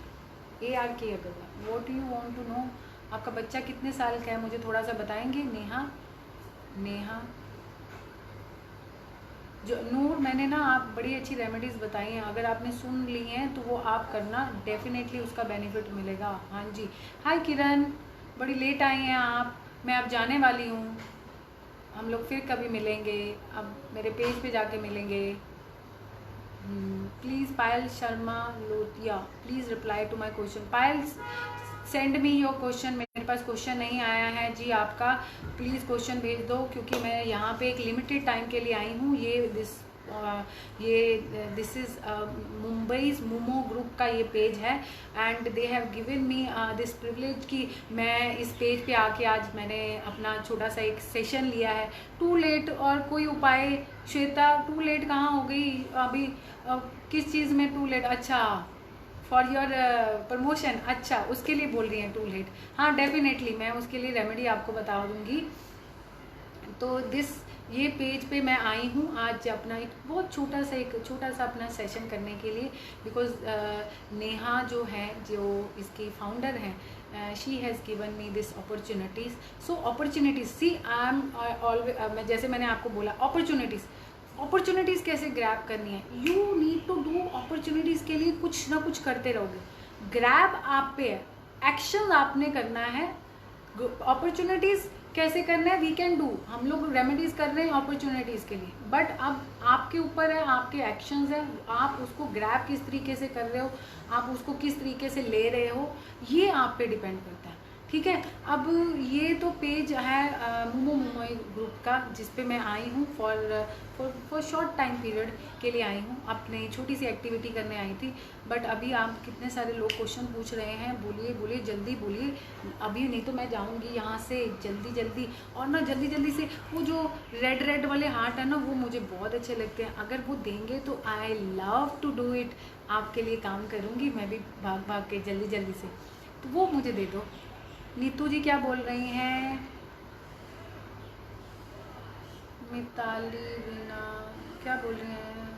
ARK Agarwal. What you want to know, आपका बच्चा कितने साल का है, मुझे थोड़ा सा बताएंगे? नेहा जो नूर, मैंने ना आप बड़ी अच्छी रेमेडीज़ बताई हैं, अगर आपने सुन ली हैं तो वो आप करना, डेफिनेटली उसका बेनिफिट मिलेगा। हाँ जी। हाय किरण, बड़ी लेट आई हैं आप, मैं अब जाने वाली हूँ। हम लोग फिर कभी मिलेंगे, अब मेरे पेज पे जाके मिलेंगे। Please Payal Sharma Lotia, please reply to my question. Payal send me your question, मेरे पास क्वेश्चन नहीं आया है जी आपका, प्लीज़ क्वेश्चन भेज दो, क्योंकि मैं यहाँ पे एक लिमिटेड टाइम के लिए आई हूँ। This is Mumbai's momo group का ये पेज है, and they have given me this privilege कि मैं इस पेज पे आके आज मैंने अपना छोटा सा एक सेशन लिया है। टू लेट और कोई उपाय? श्वेता टू लेट कहाँ हो गई अभी? किस चीज़ में टू लेट? अच्छा, फॉर योर प्रमोशन, अच्छा उसके लिए बोल रही हैं टू लेट। हाँ डेफिनेटली मैं उसके लिए रेमेडी आपको बता दूंगी। तो ये पेज पे मैं आई हूँ आज अपना एक बहुत छोटा सा अपना सेशन करने के लिए, बिकॉज नेहा जो है, जो इसकी फाउंडर हैं, she has given me this opportunities. So opportunities, see I am always, जैसे मैंने आपको बोला अपॉर्चुनिटीज़ कैसे ग्रैब करनी है। You need to do opportunities के लिए कुछ ना कुछ करते रहोगे। ग्रैब आप पे है, एक्शन आपने करना है। अपॉर्चुनिटीज़ कैसे करना है, वी कैन डू, हम लोग रेमेडीज कर रहे हैं अपॉर्चुनिटीज़ के लिए, बट अब आपके ऊपर है, आपके एक्शंस हैं, आप उसको ग्रैब किस तरीके से कर रहे हो, आप उसको किस तरीके से ले रहे हो, ये आप पे डिपेंड करता है। ठीक है, अब ये तो पेज है मोमो ग्रुप का, जिस पे मैं आई हूँ फॉर शॉर्ट टाइम पीरियड के लिए आई हूँ, अपने छोटी सी एक्टिविटी करने आई थी। बट अभी आप कितने सारे लोग क्वेश्चन पूछ रहे हैं, बोलिए जल्दी बोलिए, अभी नहीं तो मैं जाऊँगी यहाँ से जल्दी। और ना जल्दी से वो जो रेड वाले हार्ट है ना, वो मुझे बहुत अच्छे लगते हैं, अगर वो देंगे तो I love to do it, आपके लिए काम करूँगी मैं भी भाग के जल्दी से, तो वो मुझे दे दो। नीतू जी क्या बोल रही हैं? मिताली वीना क्या बोल रही हैं?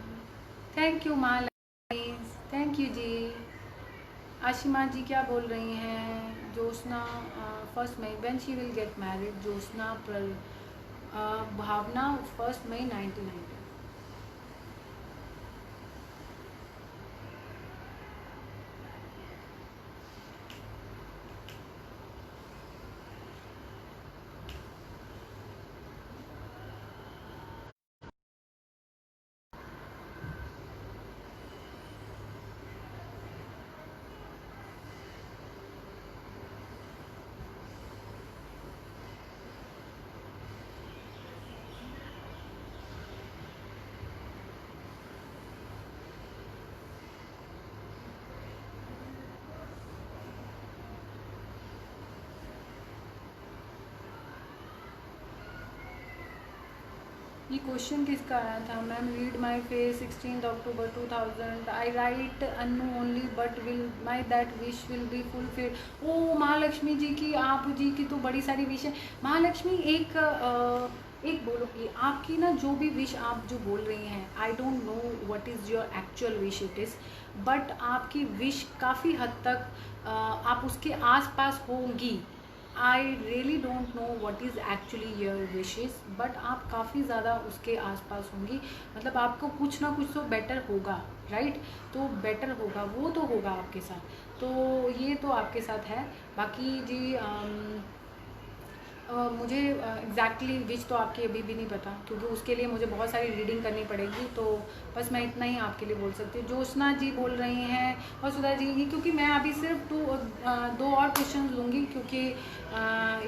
Thank you Mahalakshmi, thank you ji. Ashima ji क्या बोल रही हैं? जोशना 1 मई when she will get married. Joshna Bhavna 1 मई 1990। ये क्वेश्चन किसका आया था ma'am? Read my face 16 October 2000, I write Anu only but will my that wish will be fulfill. Oh Mahalakshmi ji की, आप जी की तो बड़ी सारी विश है। महालक्ष्मी एक बोलो कि आपकी ना जो भी विश आप जो बोल रही हैं, आई don't know what is your actual wish it is, but आपकी विश काफ़ी हद तक आप उसके आसपास होंगी। I really don't know what is actually your wishes, but आप काफ़ी ज़्यादा उसके आसपास होंगी, मतलब आपको कुछ ना कुछ तो बेटर होगा, राइट? तो बेटर होगा, वो तो होगा आपके साथ, तो ये तो आपके साथ है। बाकी जी मुझे एग्जैक्टली विच तो आपकी अभी भी नहीं पता, क्योंकि उसके लिए मुझे बहुत सारी रीडिंग करनी पड़ेगी, तो बस मैं इतना ही आपके लिए बोल सकती हूँ। ज्योत्सना जी बोल रही हैं और सुधा जी, क्योंकि मैं अभी सिर्फ दो और क्वेश्चन लूँगी, क्योंकि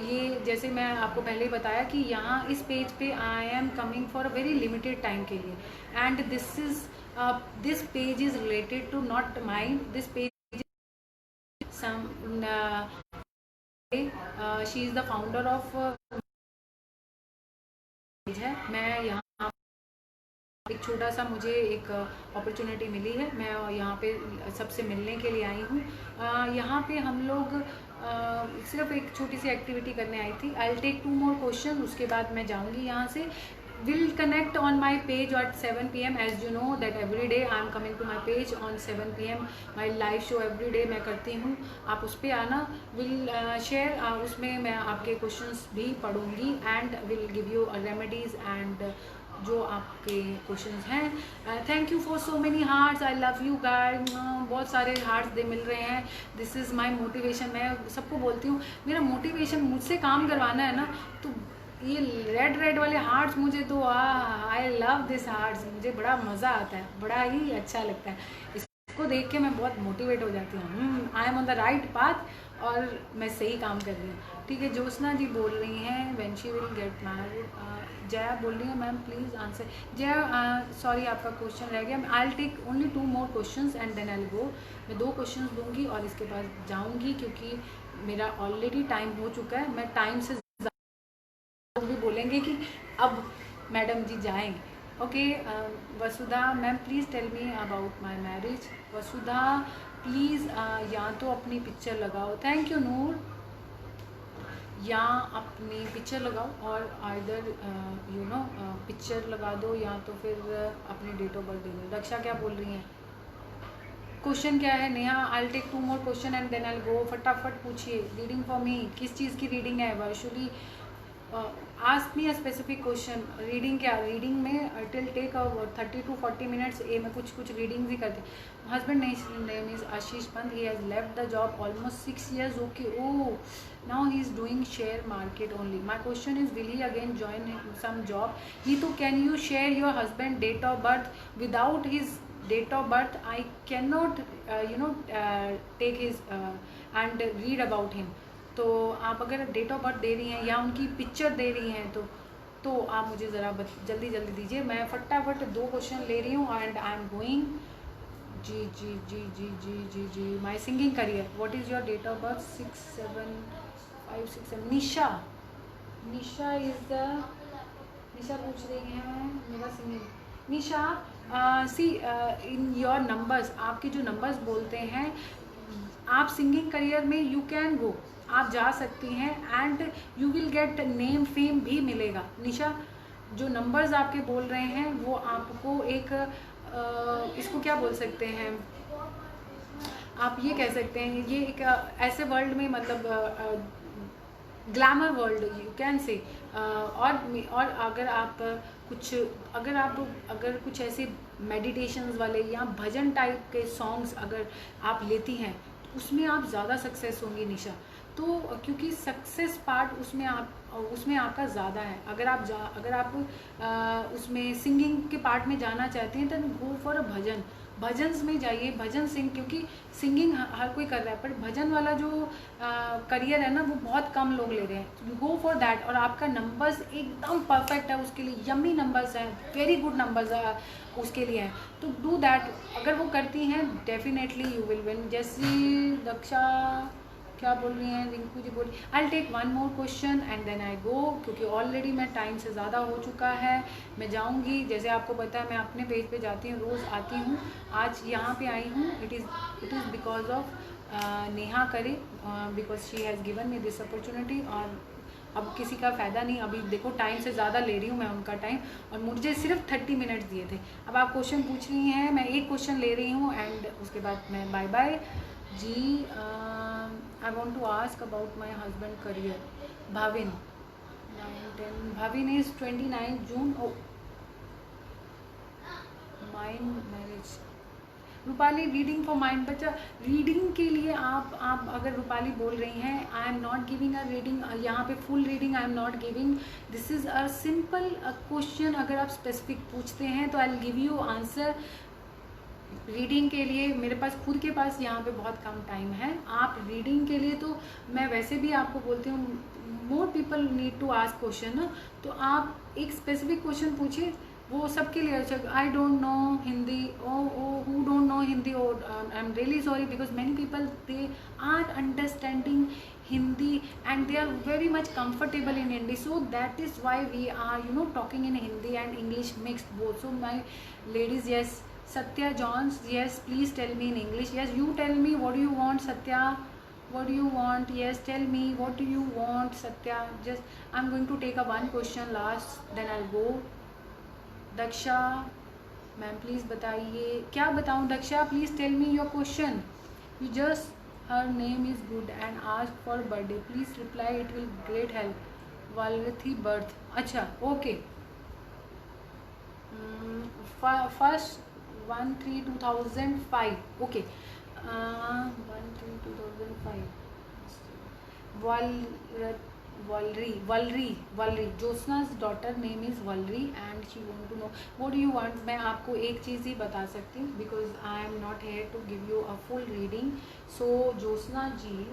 ये जैसे मैं आपको पहले ही बताया कि यहाँ इस पेज पे I am coming for a very limited time के लिए, and this page is related to not mind, this page she is the founder of है। मैं यहाँ एक छोटा सा मुझे एक अपॉर्चुनिटी मिली है, मैं यहाँ पे सबसे मिलने के लिए आई हूँ। यहाँ पे हम लोग सिर्फ एक छोटी सी एक्टिविटी करने आई थी। I will take 2 more question, उसके बाद मैं जाऊँगी यहाँ से। Will connect on my page at 7 PM, as you know that every day I am coming to my page on 7 PM, my live show every day मैं करती हूँ, आप उस पर आना। will share उसमें मैं आपके questions भी पढ़ूँगी and will give you remedies and जो आपके क्वेश्चंस हैं। Thank you for so many hearts, I love you guys, बहुत सारे हार्ट्स दे मिल रहे हैं। This is my motivation. मैं सबको बोलती हूँ, मेरा मोटिवेशन, मुझसे काम करवाना है ना, तो ये रेड रेड वाले हार्ट्स मुझे तो आई लव दिस हार्ट्स, मुझे बड़ा मज़ा आता है, बड़ा ही अच्छा लगता है इसको देख के। मैं बहुत मोटिवेट हो जाती हूँ, I am on the right path और मैं सही काम कर रही हूँ। ठीक है, ज्योत्सना जी बोल रही हैं when she will get married. Jaya बोल रही है ma'am please answer. Jaya sorry आपका क्वेश्चन रह गया, I will take only 2 more questions and then I will go. मैं 2 क्वेश्चंस दूंगी और इसके बाद जाऊंगी क्योंकि मेरा ऑलरेडी टाइम हो चुका है। मैं टाइम से भी बोलेंगे कि अब मैडम जी जाएंगे। Okay, Vasudha ma'am please tell me about my marriage. Vasudha please या तो अपनी पिक्चर लगाओ, थैंक यू नूर, या अपनी पिक्चर लगाओ और आइदर यू नो पिक्चर लगा दो या तो फिर अपनी डेट ऑफ बर्थ दे दो। दक्षा क्या बोल रही हैं, क्वेश्चन क्या है? Neha I take 2 more question and then I go. फटाफट पूछिए, रीडिंग फॉर मी, किस चीज़ की रीडिंग है? Virtually ask me a specific question. Reading क्या, रीडिंग में it will take 30 to 40 minutes। ए मैं कुछ रीडिंग भी करती। Husband name is Ashish Pant, he has left the job almost 6 years। Okay, oh now he is doing share market only. My question is will he again join some job? He तो can you share your husband date of birth? Without his date of birth I cannot take his and read about him। तो आप अगर date of birth दे रही हैं या उनकी picture दे रही हैं तो आप मुझे ज़रा जल्दी जल्दी दीजिए। मैं फटाफट 2 क्वेश्चन ले रही हूँ एंड आई एम गोइंग। जी जी जी जी जी जी जी my singing career, what is your date of birth? 6 7 5 6 7। Nisha, Nisha is the, Nisha पूछ रही हैं मेरा singing. Nisha see in your numbers, आपके जो नंबर्स बोलते हैं, आप सिंगिंग करियर में यू कैन गो, आप जा सकती हैं and you will get name fame भी मिलेगा। निशा जो नंबर्स आपके बोल रहे हैं वो आपको एक इसको क्या बोल सकते हैं, आप ये कह सकते हैं ये एक ऐसे वर्ल्ड में मतलब glamour world you can say. और अगर आप अगर कुछ ऐसे मेडिटेशंस वाले या भजन टाइप के सॉन्ग्स अगर आप लेती हैं तो उसमें आप ज़्यादा सक्सेस होंगी निशा। तो क्योंकि सक्सेस पार्ट उसमें आपका ज़्यादा है। अगर आप उसमें सिंगिंग के पार्ट में जाना चाहते हैं तो गो फॉर अ भजन्स में जाइए, भजन सिंग, क्योंकि सिंगिंग हर कोई कर रहा है पर भजन वाला जो करियर है ना वो बहुत कम लोग ले रहे हैं। यू गो फॉर दैट और आपका नंबर्स एकदम परफेक्ट है उसके लिए, यम्मी नंबर्स हैं, वेरी गुड नंबर्स उसके लिए हैं, तो डू दैट। अगर वो करती हैं डेफिनेटली यू विल विन। जैसी दक्षा क्या बोल रही हैं, रिंकू जी बोल, I take 1 more question and then I go, क्योंकि ऑलरेडी मैं टाइम से ज़्यादा हो चुका है, मैं जाऊंगी। जैसे आपको पता है मैं अपने पेज पे जाती हूँ, रोज़ आती हूँ, आज यहाँ पे आई हूँ। It is because of Neha करे, because she has given me this opportunity. और अब किसी का फ़ायदा नहीं, अभी देखो टाइम से ज़्यादा ले रही हूँ मैं उनका टाइम, और मुझे सिर्फ 30 मिनट्स दिए थे। अब आप क्वेश्चन पूछ रही हैं, मैं एक क्वेश्चन ले रही हूँ एंड उसके बाद मैं बाय बाय। जी I want to ask about my husband career. Bhavin 9 10, Bhavin is 29 June. Oh mind marriage. Rupali reading for mind. बच्चा रीडिंग के लिए आप अगर रूपाली बोल रही हैं I am not giving a reading, यहाँ पे full reading I am not giving, this is a simple question. अगर आप स्पेसिफिक पूछते हैं तो I will give you answer. Reading के लिए मेरे पास खुद के पास यहाँ पे बहुत कम टाइम है। आप रीडिंग के लिए तो मैं वैसे भी आपको बोलती हूँ more people need to ask question ना, तो आप एक स्पेसिफिक क्वेश्चन पूछिए, वो सबके लिए अच्छा। I don't know Hindi, who don't know Hindi, I am really sorry because many people they are understanding Hindi and they are very much comfortable in Hindi, so that is why we are talking in Hindi and English mixed both. So my ladies, yes, Satya Johns, yes, please tell me in English. Yes, you tell me what do you want, Satya, what do you want? Yes, tell me what do you want, Satya. Just I'm going to take a one question last, then I'll go. Daksha ma'am please बताइए, क्या बताऊँ Daksha, please tell me your question. You just her name is good and ask for birthday, please reply, it will great help. Valrathi birth, अच्छा okay, first 1/3/2005, okay, 1/3/2005, Valri. Jyotsna's daughter name is Valri and she want to know what do you want. मैं आपको एक चीज़ ही बता सकती हूँ because I am not here to give you a full reading. So Jyotsna जी,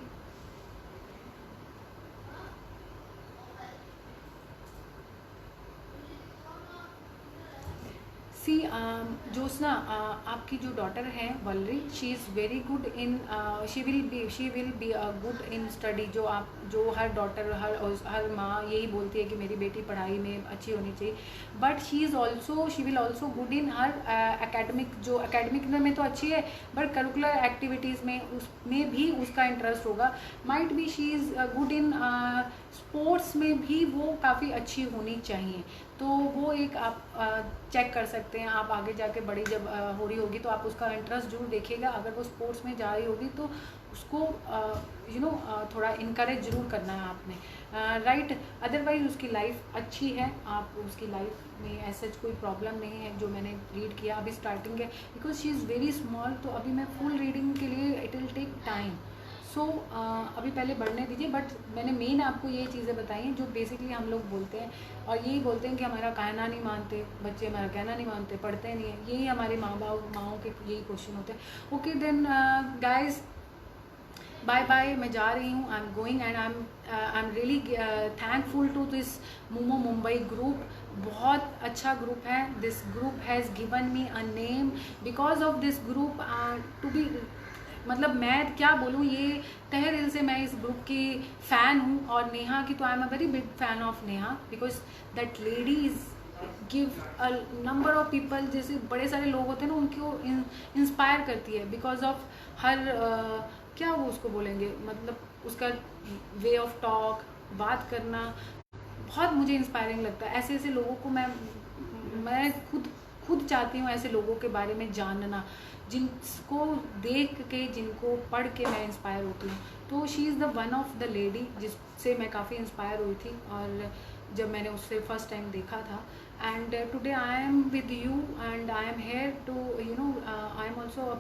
सी ज्योत्सना, आपकी जो daughter है Valari, she is very good in, she will be good in study. जो हर डॉटर, हर माँ यही बोलती है कि मेरी बेटी पढ़ाई में अच्छी होनी चाहिए, but she will also good in her academic. जो एकेडमिक में तो अच्छी है, बट करिकुलर एक्टिविटीज़ में उसमें भी उसका इंटरेस्ट होगा. Might be she is good in sports में भी वो काफ़ी अच्छी होनी चाहिए. तो वो एक आप चेक कर सकते हैं. आप आगे जाके बड़ी जब हो रही होगी तो आप उसका इंटरेस्ट जरूर देखिएगा. अगर वो स्पोर्ट्स में जा रही होगी तो उसको थोड़ा इनकरेज जरूर करना है आपने, राइट. अदरवाइज उसकी लाइफ अच्छी है. आप उसकी लाइफ में ऐसा कोई प्रॉब्लम नहीं है जो मैंने रीड किया. अभी स्टार्टिंग है because she is very small, तो अभी मैं फुल रीडिंग के लिए इट विल टेक टाइम. सो अभी पहले बढ़ने दीजिए. बट मैंने मेन आपको ये चीज़ें बताई हैं जो बेसिकली हम लोग बोलते हैं, और यही बोलते हैं कि हमारा कहना नहीं मानते बच्चे, हमारा कहना नहीं मानते, पढ़ते नहीं हैं. यही हमारे माओ के यही क्वेश्चन होते हैं. Okay then guys, bye bye. मैं जा रही हूँ. I am going and I am really thankful to this Momo Mumbai group. बहुत अच्छा ग्रुप है. This group has given me a name. Because of this group to be, मतलब मैं क्या बोलूँ, ये तहे दिल से मैं इस ग्रुप की फ़ैन हूँ. और नेहा की तो आई am a very big fan of Neha, because that lady is give a number of people. जैसे बड़े सारे लोग होते हैं ना, उनको इंस्पायर करती है बिकॉज ऑफ हर क्या वो उसको बोलेंगे, मतलब उसका वे ऑफ टॉक, बात करना बहुत मुझे इंस्पायरिंग लगता है. ऐसे ऐसे लोगों को मैं खुद चाहती हूँ ऐसे लोगों के बारे में जानना, जिनको देख के, जिनको पढ़ के मैं इंस्पायर होती हूँ. तो she is the one of the lady जिससे मैं काफ़ी इंस्पायर हुई थी, और जब मैंने उससे फर्स्ट टाइम देखा था. And today I am with you and I am here to I am also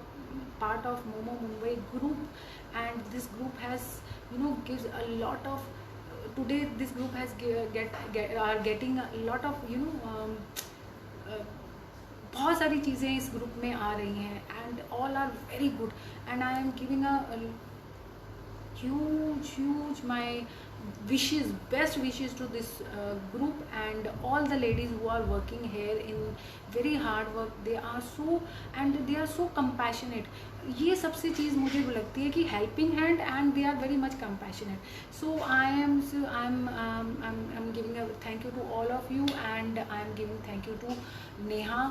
part of Momo Mumbai group, and this group has gives a lot of, today this group has are getting a lot of बहुत सारी चीज़ें इस group में आ रही हैं and all are very good. And I am giving a huge my wishes, best wishes to this group and all the ladies who are working here in very hard work. They are so compassionate. ये सबसे चीज़ मुझे लगती है कि helping hand and they are very much compassionate. So I'm giving a thank you to all of you, and I am giving thank you to Neha,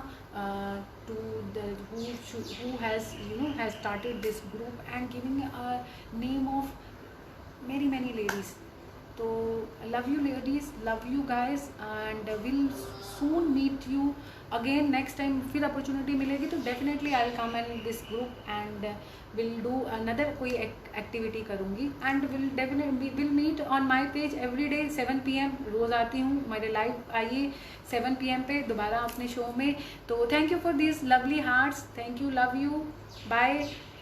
to the who has has started this group and giving a name of many ladies. तो love you ladies, love you guys, and we'll soon meet you again next time. फिर opportunity मिलेगी तो definitely I will come in this group and will do another कोई activity करूँगी. And will meet on my page every day 7 PM. रोज़ आती हूँ मेरे live. आइए 7 PM पे दोबारा अपने शो में. तो thank you for this lovely hearts. Thank you, love you, bye,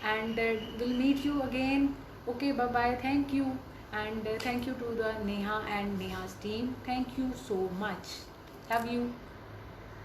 and will meet you again. Okay, bye bye. Thank you, and thank you to the Neha and Neha's team. Thank you so much. Love you.